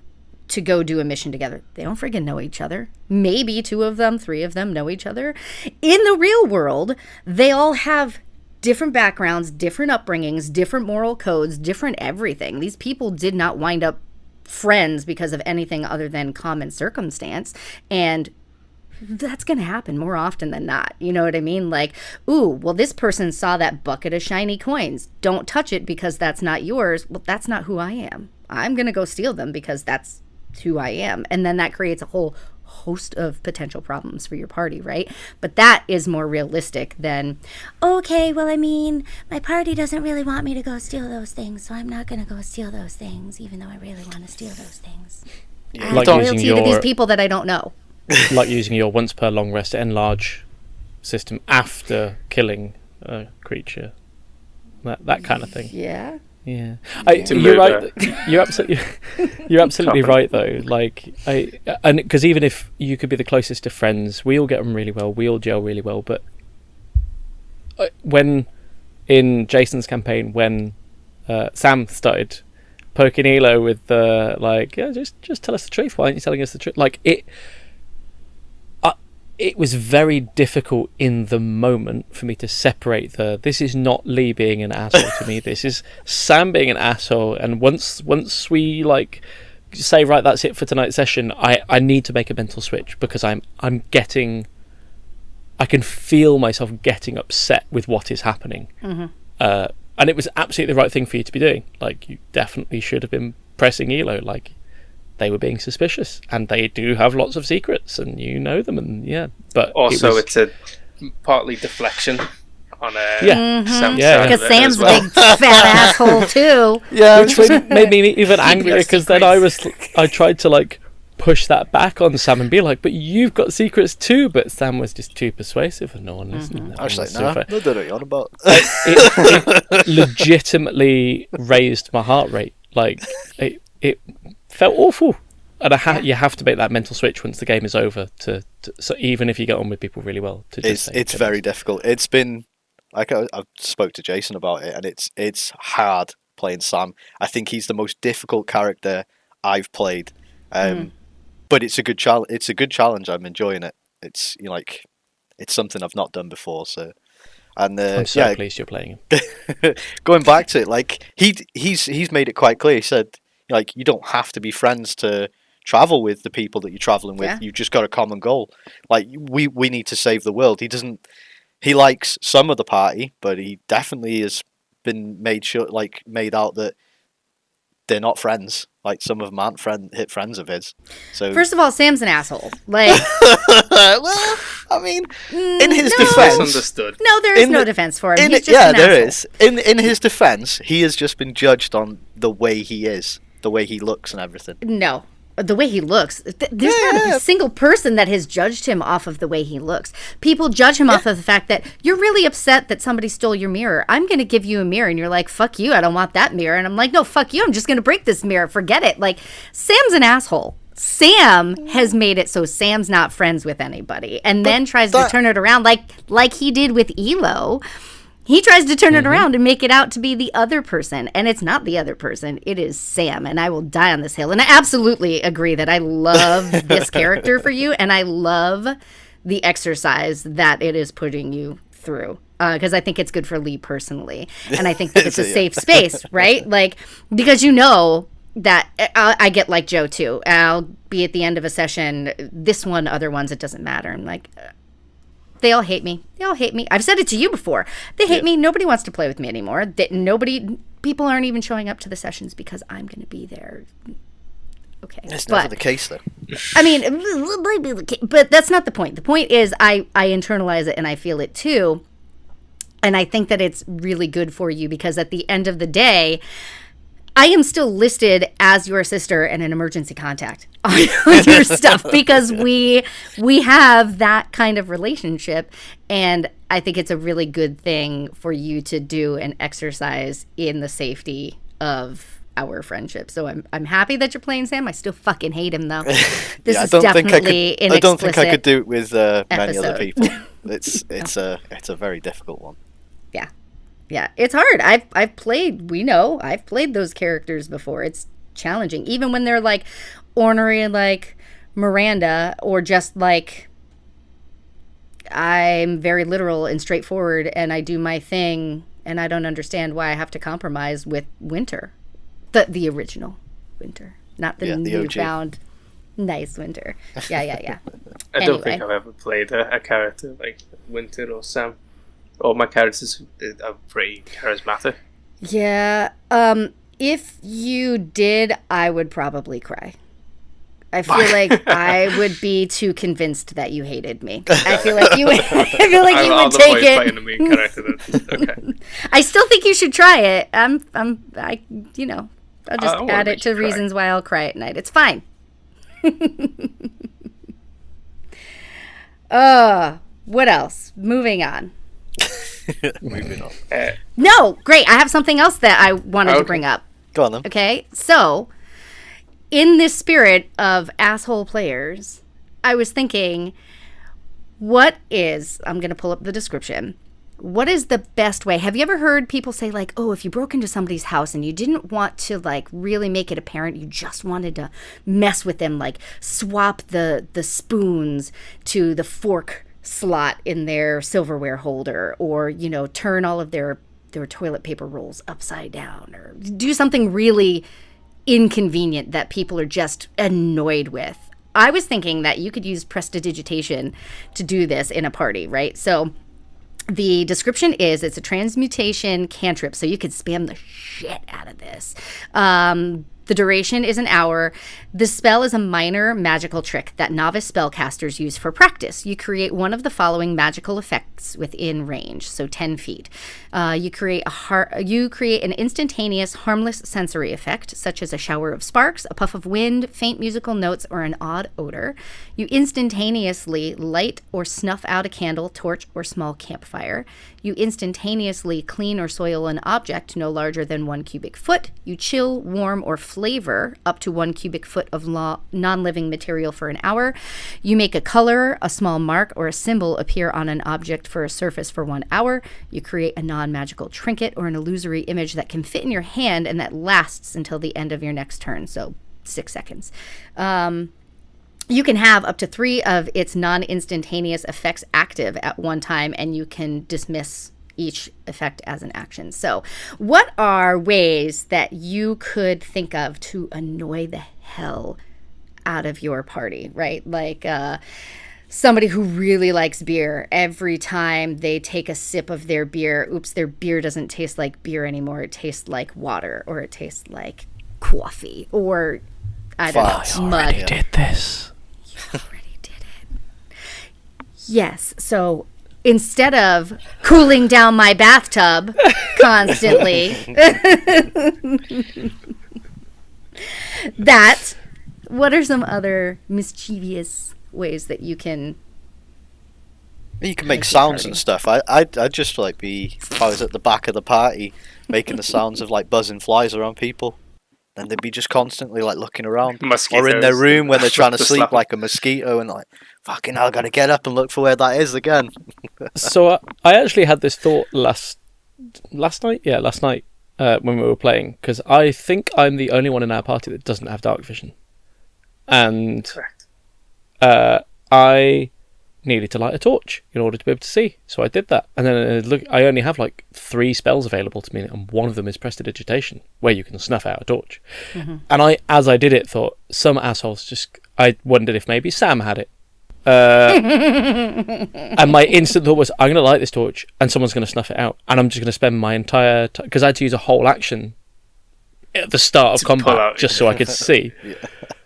to go do a mission together. They don't friggin' know each other. Maybe 2 of them, 3 of them know each other. In the real world, they all have different backgrounds, different upbringings, different moral codes, different everything. These people did not wind up friends because of anything other than common circumstance. And that's going to happen more often than not. You know what I mean? Like, ooh, well, this person saw that bucket of shiny coins. Don't touch it because that's not yours. Well, that's not who I am. I'm going to go steal them because that's who I am. And then that creates a whole host of potential problems for your party, right? But that is more realistic than, okay, well, I mean, my party doesn't really want me to go steal those things, so I'm not going to go steal those things, even though I really want to steal those things. Yeah. I have loyalty to these people that I don't know. Like using your once per long rest enlarge system after killing a creature. That kind of thing. Yeah. Yeah, you're right. You're absolutely right though. Like, and because even if you could be the closest to friends, we all get on really well. We all gel really well. But when in Jason's campaign, when Sam started poking Elo with just tell us the truth. Why aren't you telling us the truth? Like it was very difficult in the moment for me to separate this is not Lee being an asshole to me, this is Sam being an asshole. And once we like say, right, that's it for tonight's session, I need to make a mental switch, because I can feel myself getting upset with what is happening. Mm-hmm. And it was absolutely the right thing for you to be doing. Like, you definitely should have been pressing Elo. Like, they were being suspicious, and they do have lots of secrets, and you know them, and yeah. But also, it's a partly deflection on Sam's side, because Sam's a big fat asshole too. Yeah, which made me even angrier, because then I tried to like push that back on Sam and be like, "But you've got secrets too." But Sam was just too persuasive, and no one listened. I was like, "No, I don't know what you're on about." It legitimately raised my heart rate. Like it felt awful. you have to make that mental switch once the game is over. So even if you get on with people really well, to just it's very difficult. It's been like I spoke to Jason about it, and it's hard playing Sam. I think he's the most difficult character I've played, but it's a good challenge. It's a good challenge. I'm enjoying it. It's it's something I've not done before. So, and I'm so pleased you're playing him. Going back to it, like he's made it quite clear. He said, like, you don't have to be friends to travel with the people that you're traveling with. You've just got a common goal. Like, we need to save the world. He likes some of the party, but he definitely has been made out that they're not friends. Like, some of them aren't friends of his. So first of all, Sam's an asshole. Like, well, I mean, in his defense, misunderstood. No, there is no defense for him. He's just an there asshole. is. In his defense, he has just been judged on the way he is, the way he looks, and everything. No. The way he looks. There's not a single person that has judged him off of the way he looks. People judge him off of the fact that you're really upset that somebody stole your mirror. I'm going to give you a mirror. And you're like, fuck you. I don't want that mirror. And I'm like, no, fuck you. I'm just going to break this mirror. Forget it. Like, Sam's an asshole. Sam has made it so Sam's not friends with anybody. And then tries to turn it around like he did with Elo. He tries to turn it around and make it out to be the other person. And it's not the other person. It is Sam. And I will die on this hill. And I absolutely agree that I love this character for you. And I love the exercise that it is putting you through. Because I think it's good for Lee personally. And I think that it's a safe space, right? Like, because you know that I get like Joe too. I'll be at the end of a session. This one, other ones, it doesn't matter. I'm like... They all hate me. I've said it to you before. They hate me. Nobody wants to play with me anymore. People aren't even showing up to the sessions because I'm going to be there. Okay. It's never the case, though. I mean, but that's not the point. The point is I internalize it and I feel it too. And I think that it's really good for you because at the end of the day, I am still listed as your sister and an emergency contact on your stuff because we have that kind of relationship, and I think it's a really good thing for you to do an exercise in the safety of our friendship. So I'm happy that you're playing Sam. I still fucking hate him though. This is definitely an explicit. I don't think I could do it with many other people. It's a very difficult one. Yeah, it's hard. I've played those characters before. It's challenging. Even when they're like ornery like Miranda, or just like I'm very literal and straightforward and I do my thing and I don't understand why I have to compromise with Winter. The original Winter. Not the newfound nice Winter. Yeah. I don't think I've ever played a character like Winter or Sam. All my characters are pretty charismatic. Yeah. If you did, I would probably cry. I feel like I would be too convinced that you hated me. I feel like you would. I'll take it. Playing a main character then. Okay. I still think you should try it. I'll just add it to reasons why I'll cry at night. It's fine. What else? Moving on. No, great. I have something else that I wanted to bring up. Go on then. Okay, so in this spirit of asshole players, I was thinking, I'm going to pull up the description. What is the best way? Have you ever heard people say like, oh, if you broke into somebody's house and you didn't want to like really make it apparent, you just wanted to mess with them, like swap the spoons to the fork slot in their silverware holder, or turn all of their toilet paper rolls upside down, or do something really inconvenient that people are just annoyed with. I was thinking that you could use prestidigitation to do this in a party, right? So the description is it's a transmutation cantrip, so you could spam the shit out of this. The duration is an hour. The spell is a minor magical trick that novice spellcasters use for practice. You create one of the following magical effects within range, so 10 feet. You create an instantaneous, harmless sensory effect, such as a shower of sparks, a puff of wind, faint musical notes, or an odd odor. You instantaneously light or snuff out a candle, torch, or small campfire. You instantaneously clean or soil an object no larger than 1 cubic foot. You chill, warm, or flavor up to 1 cubic foot of non-living material for an hour. You make a color, a small mark, or a symbol appear on an object for a surface for 1 hour. You create a non-magical trinket or an illusory image that can fit in your hand and that lasts until the end of your next turn, so 6 seconds. You can have up to 3 of its non-instantaneous effects active at one time, and you can dismiss each effect as an action. So what are ways that you could think of to annoy the hell out of your party, right? Like somebody who really likes beer, every time they take a sip of their beer, their beer doesn't taste like beer anymore. It tastes like water, or it tastes like coffee, or I don't know, mud. I did this. You already did it. Yes, so instead of cooling down my bathtub constantly, what are some other mischievous ways that you can... You can make sounds and stuff. I'd just like if I was at the back of the party, making the sounds of like buzzing flies around people. And they'd be just constantly like looking around, Mosquitoes. or in their room when they're trying to sleep like a mosquito, and like, fucking hell, I gotta get up and look for where that is again. So I actually had this thought last night. Yeah, last night when we were playing, because I think I'm the only one in our party that doesn't have dark vision, and Correct. I needed to light a torch in order to be able to see. So I did that, and then I only have like 3 spells available to me, and one of them is prestidigitation, where you can snuff out a torch. Mm-hmm. And as I did it, thought some assholes I wondered if maybe Sam had it. And my instant thought was, I'm going to light this torch, and someone's going to snuff it out, and I'm just going to spend my entire time, because I had to use a whole action at the start of combat just so I could see. Yeah.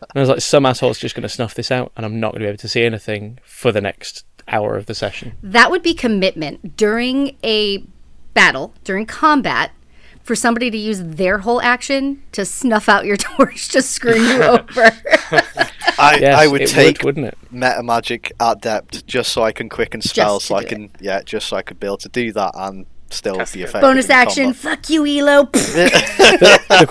And I was like, some asshole's just going to snuff this out, and I'm not going to be able to see anything for the next hour of the session. That would be commitment during a battle, during combat, for somebody to use their whole action to snuff out your torch to screw you over. I would take wouldn't it? meta magic adept just so I can quicken spells, just so I could be able to do that and still be effective. Bonus action, fuck you, Elo. The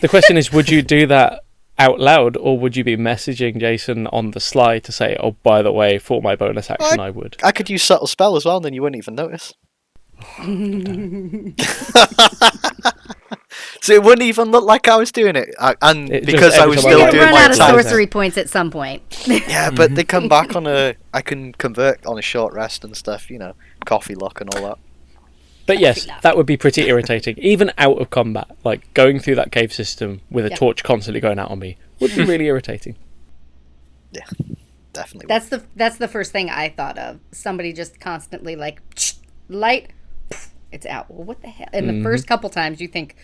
question is, would you do that out loud, or would you be messaging Jason on the sly to say, oh, by the way, for my bonus action, I would? I could use subtle spell as well, and then you wouldn't even notice. So it wouldn't even look like I was doing it, because I was still doing run my out of time. sorcery points at some point. Yeah, but they come back I can convert on a short rest and stuff, coffee lock and all that. But yes, that would be pretty irritating. Even out of combat, like going through that cave system with a torch constantly going out on me would be really irritating. Yeah, definitely. That's the first thing I thought of. Somebody just constantly like light, it's out. Well, what the hell? And the first couple times you think,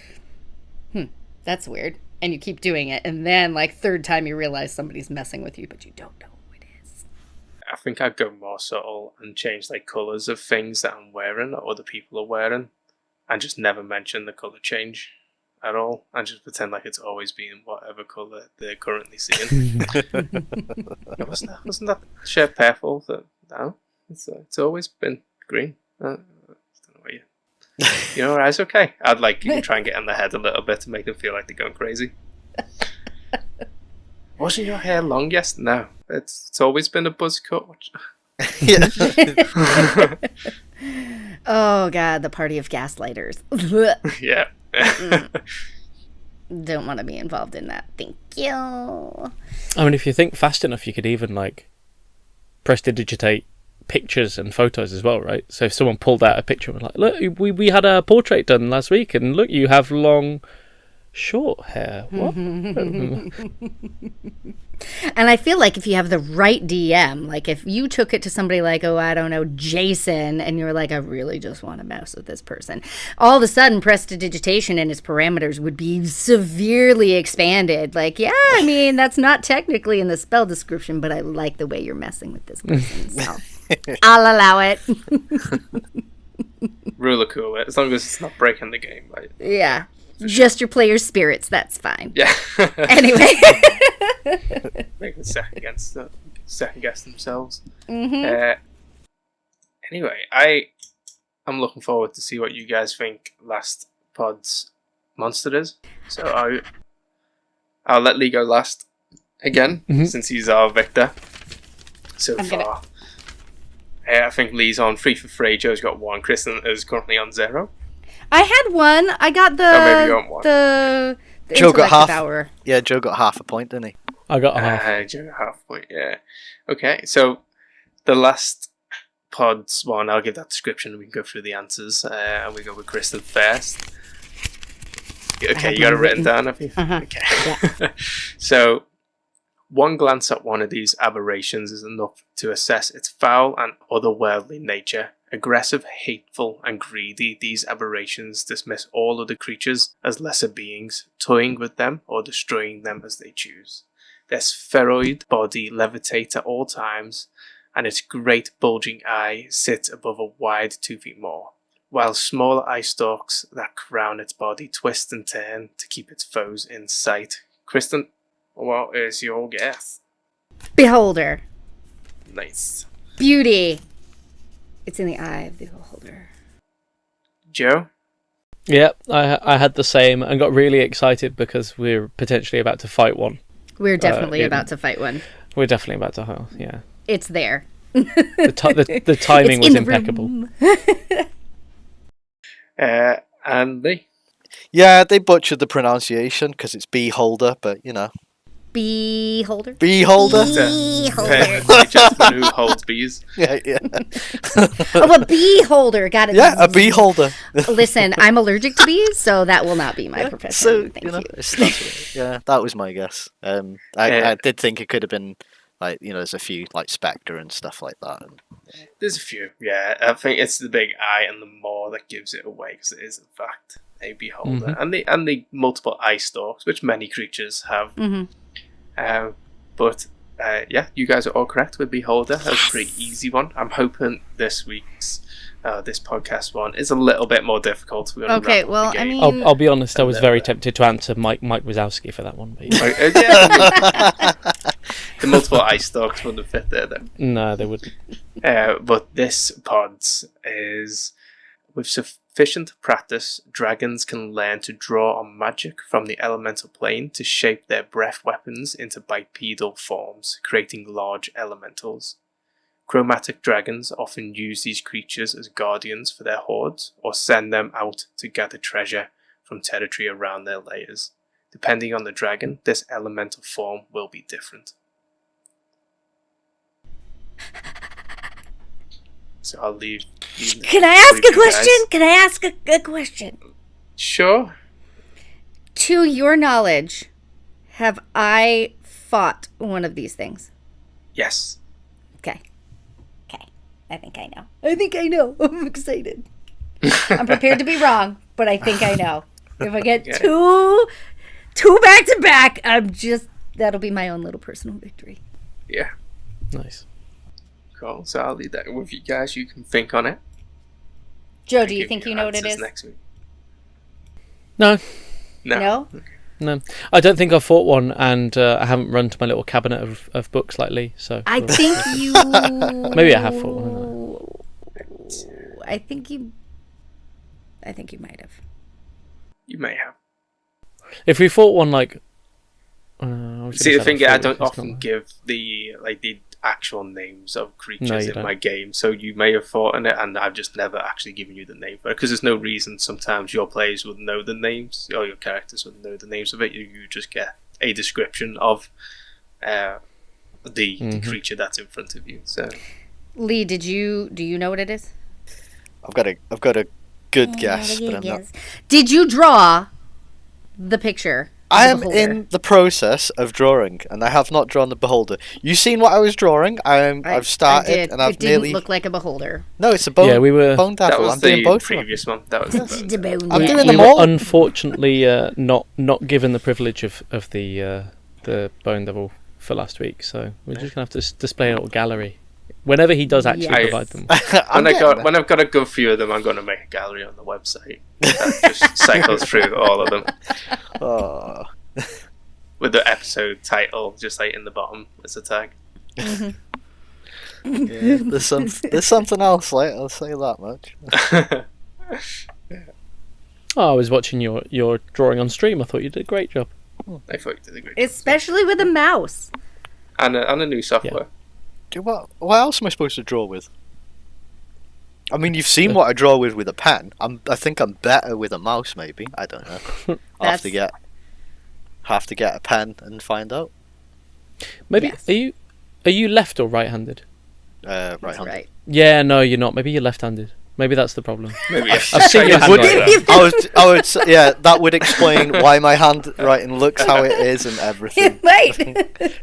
that's weird, and you keep doing it, and then like third time you realize somebody's messing with you, but you don't know who it is. I think I'd go more subtle and change like colours of things that I'm wearing or other people are wearing, and just never mention the colour change at all, and just pretend like it's always been whatever colour they're currently seeing. Wasn't that shirt purple? No, it's always been green. I don't know what you know, it's okay. I'd like you can try and get in their head a little bit to make them feel like they're going crazy. Wasn't your hair long? Yes, no. It's always been a buzz cut. Yeah. Oh god, the party of gaslighters. Yeah. Don't want to be involved in that. Thank you. I mean, if you think fast enough, you could even like prestidigitate pictures and photos as well, right? So if someone pulled out a picture and like, look, we had a portrait done last week, and look, you have long, short hair. What? And I feel like if you have the right DM, like if you took it to somebody like, oh, I don't know, Jason, and you're like, I really just want to mess with this person, all of a sudden prestidigitation and its parameters would be severely expanded. Like, yeah, I mean, that's not technically in the spell description, but I like the way you're messing with this person, so I'll allow it. Rule of cool, as long as it's not breaking the game, right? Yeah. Just your players' spirits, that's fine. Yeah. Anyway. Make them second guess themselves. Mm-hmm. Anyway, I'm looking forward to see what you guys think last pod's monster is. So I'll let Lee go last again, since he's our victor so far. I think Lee's on 3 for 3. Joe's got 1. Kristen is currently on 0. I had 1. I got maybe you want 1. the Joe got half. Devourer. Yeah, Joe got half a point, didn't he? I got a half. Joe got half a point, yeah. Okay, so the last pod's one, I'll give that description and we can go through the answers. And we go with Kristen first. Okay, you got it written down, have you? Okay. Yeah. So, one glance at one of these aberrations is enough to assess its foul and otherworldly nature. Aggressive, hateful, and greedy, these aberrations dismiss all other creatures as lesser beings, toying with them or destroying them as they choose. Their spheroid body levitates at all times, and its great bulging eye sits above a wide 2 feet more, while smaller eye stalks that crown its body twist and turn to keep its foes in sight. Kristen, what is your guess? Beholder. Nice. Beauty. It's in the eye of the beholder. Joe? Yeah, I had the same and got really excited because we're potentially about to fight one. We're definitely about to fight one. We're definitely about to, yeah. It's there. The timing was impeccable. And Lee? Yeah, they butchered the pronunciation because it's beholder, but you know. Beholder? Beholder? Beholder. The gentleman who holds bees. Yeah. Oh, a beholder. Got it. Yeah, a beholder. Listen, I'm allergic to bees, so that will not be my profession. So, Thank you. Yeah, that was my guess. I did think it could have been, like, you know, there's a few, like, Spectre and stuff like that. There's a few, yeah. I think it's the big eye and the maw that gives it away, because it is, in fact, a beholder. And the multiple eye stalks, which many creatures have. But you guys are all correct with beholder. That was a pretty easy one. I'm hoping this week's this podcast one is a little bit more difficult. Okay, well, I mean, I'll be honest. I was very tempted to answer Mike Wazowski for that one. But the multiple eye stalks wouldn't fit there then. No, they wouldn't. But this pods is with sufficient practice, dragons can learn to draw on magic from the elemental plane to shape their breath weapons into bipedal forms, creating large elementals. Chromatic dragons often use these creatures as guardians for their hordes, or send them out to gather treasure from territory around their lairs. Depending on the dragon, this elemental form will be different. So I'll leave. Can I ask a question? Can I ask a question? Sure. To your knowledge, have I fought one of these things? Yes. Okay. I think I know. I'm excited. I'm prepared to be wrong, but I think I know. If I get two back to back, that'll be my own little personal victory. Yeah. Nice. Cool. So I'll leave that with you guys. You can think on it. Joe, do you think you know what it is? Next week. No. No? Okay. No, I don't think I've fought one, and I haven't run to my little cabinet of books like Lee. So I think you. Maybe I have fought one. I think you might have. You may have. If we fought one, like, see, the thing is, I don't often give the actual names of creatures in my game, so you may have fought in it, and I've just never actually given you the name for it, because there's no reason. Sometimes your players would know the names, or your characters would know the names of it. You just get a description of the creature that's in front of you. So, Lee, do you know what it is? I've got a good guess, but I'm not. Did you draw the picture? I am in the process of drawing, and I have not drawn the beholder. You seen what I was drawing? I've started, and I've it didn't look like a beholder. No, it's a bone. Yeah, bone devil. That was I'm doing both previous one. That was I'm doing them all. Unfortunately, not given the privilege of the bone devil for last week, so we're just gonna have to display a little gallery whenever he does actually provide them. When I've got a good few of them, I'm going to make a gallery on the website that just cycles through all of them. Oh. With the episode title just in the bottom as a tag. Yeah, there's something else, I'll say that much. Oh, I was watching your drawing on stream. I thought you did a great job. I thought you did a great job. Especially with a mouse. And a new software. What else am I supposed to draw with? I mean, you've seen what I draw with a pen. I think I'm better with a mouse. Maybe, I don't know. I'll have to get a pen and find out. Maybe Yes. are you left or right-handed? Right-handed. That's right. Yeah, no, you're not. Maybe you're left-handed. Maybe that's the problem. Maybe I've seen your Would- handwriting. I would say, yeah, that would explain why my handwriting looks how it is and everything. Right.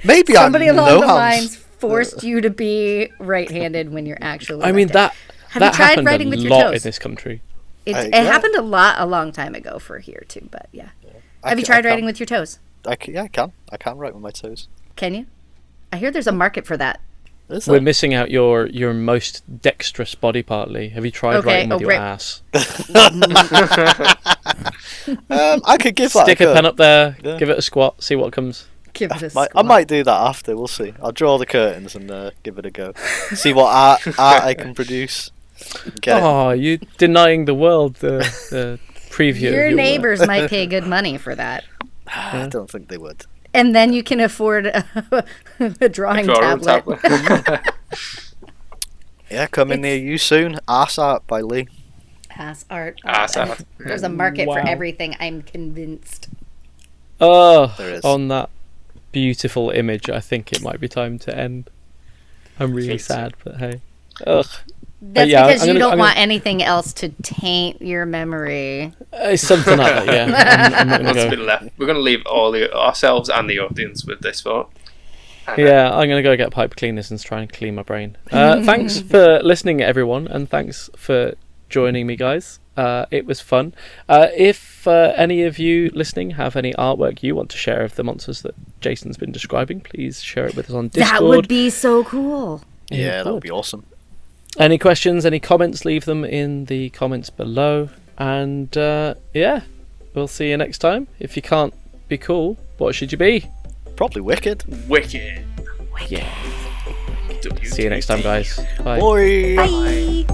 Maybe Somebody I'm along no the hands. lines forced you to be right-handed when you're actually. I mean, left-handed. that Have you tried happened writing a with your lot in toes? this country. It yeah. happened a long time ago for here too, but yeah. Have you tried writing with your toes? I can write with my toes. Can you? I hear there's a market for that. Is We're there? missing out your most dexterous body part, Lee. Have you tried Okay, writing with your right. ass? I could give that Stick a a go. pen up there, Yeah. give it a squat, see what comes. Give it a I squat. might do that after. We'll see. I'll draw the curtains and give it a go. See what art I can produce. Get it. Oh, you're denying the world the preview. Your of your neighbors might pay good money for that. I don't think they would. And then you can afford a drawing Drawing tablet. Yeah, coming near you soon. Arse Art by Lee. Ass art. Ass art. There's a market for Wow. everything, I'm convinced. Oh, There is. on that beautiful image, I think it might be time to end. I'm really Me too. sad, but hey. Ugh. That's yeah, because I'm you gonna- don't I'm want anything else to taint your memory. It's something like that, yeah. I'm not going What's to go. been left? We're going to leave ourselves and the audience with this thought. And, Yeah, I'm going to go get pipe cleaners and try and clean my brain. Thanks for listening, everyone, and thanks for joining me, guys. It was fun. If any of you listening have any artwork you want to share of the monsters that Jason's been describing, please share it with us on Discord. That would be so cool. Yeah, it that would would. be awesome. Any questions, any comments, leave them in the comments below. And yeah, we'll see you next time. If you can't be cool, what should you be? Probably wicked. Wicked. Yeah. WCK. See you next time, guys. Bye. Boy. Bye.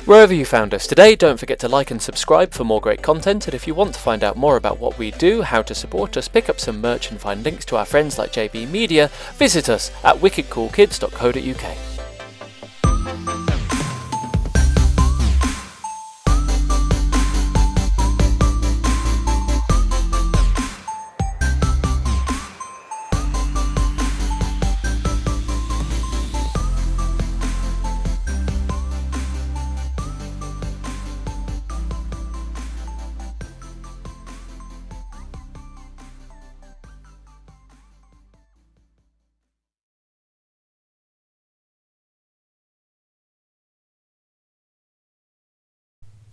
Wherever you found us today, don't forget to like and subscribe for more great content. And if you want to find out more about what we do, how to support us, pick up some merch and find links to our friends like JB Media, visit us at wickedcoolkids.co.uk.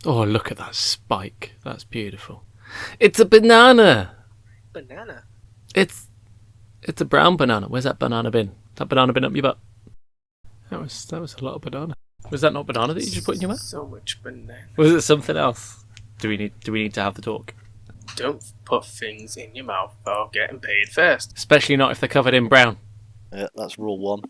Oh, look at that spike. That's beautiful. It's a banana. Banana. It's a brown banana. Where's that banana bin? That banana bin up your butt. That was a lot of banana. Was that not banana that you just put in your mouth? So much banana. Was it something else? Do we need to have the talk? Don't put things in your mouth without getting paid first. Especially not if they're covered in brown. Yeah, that's rule 1.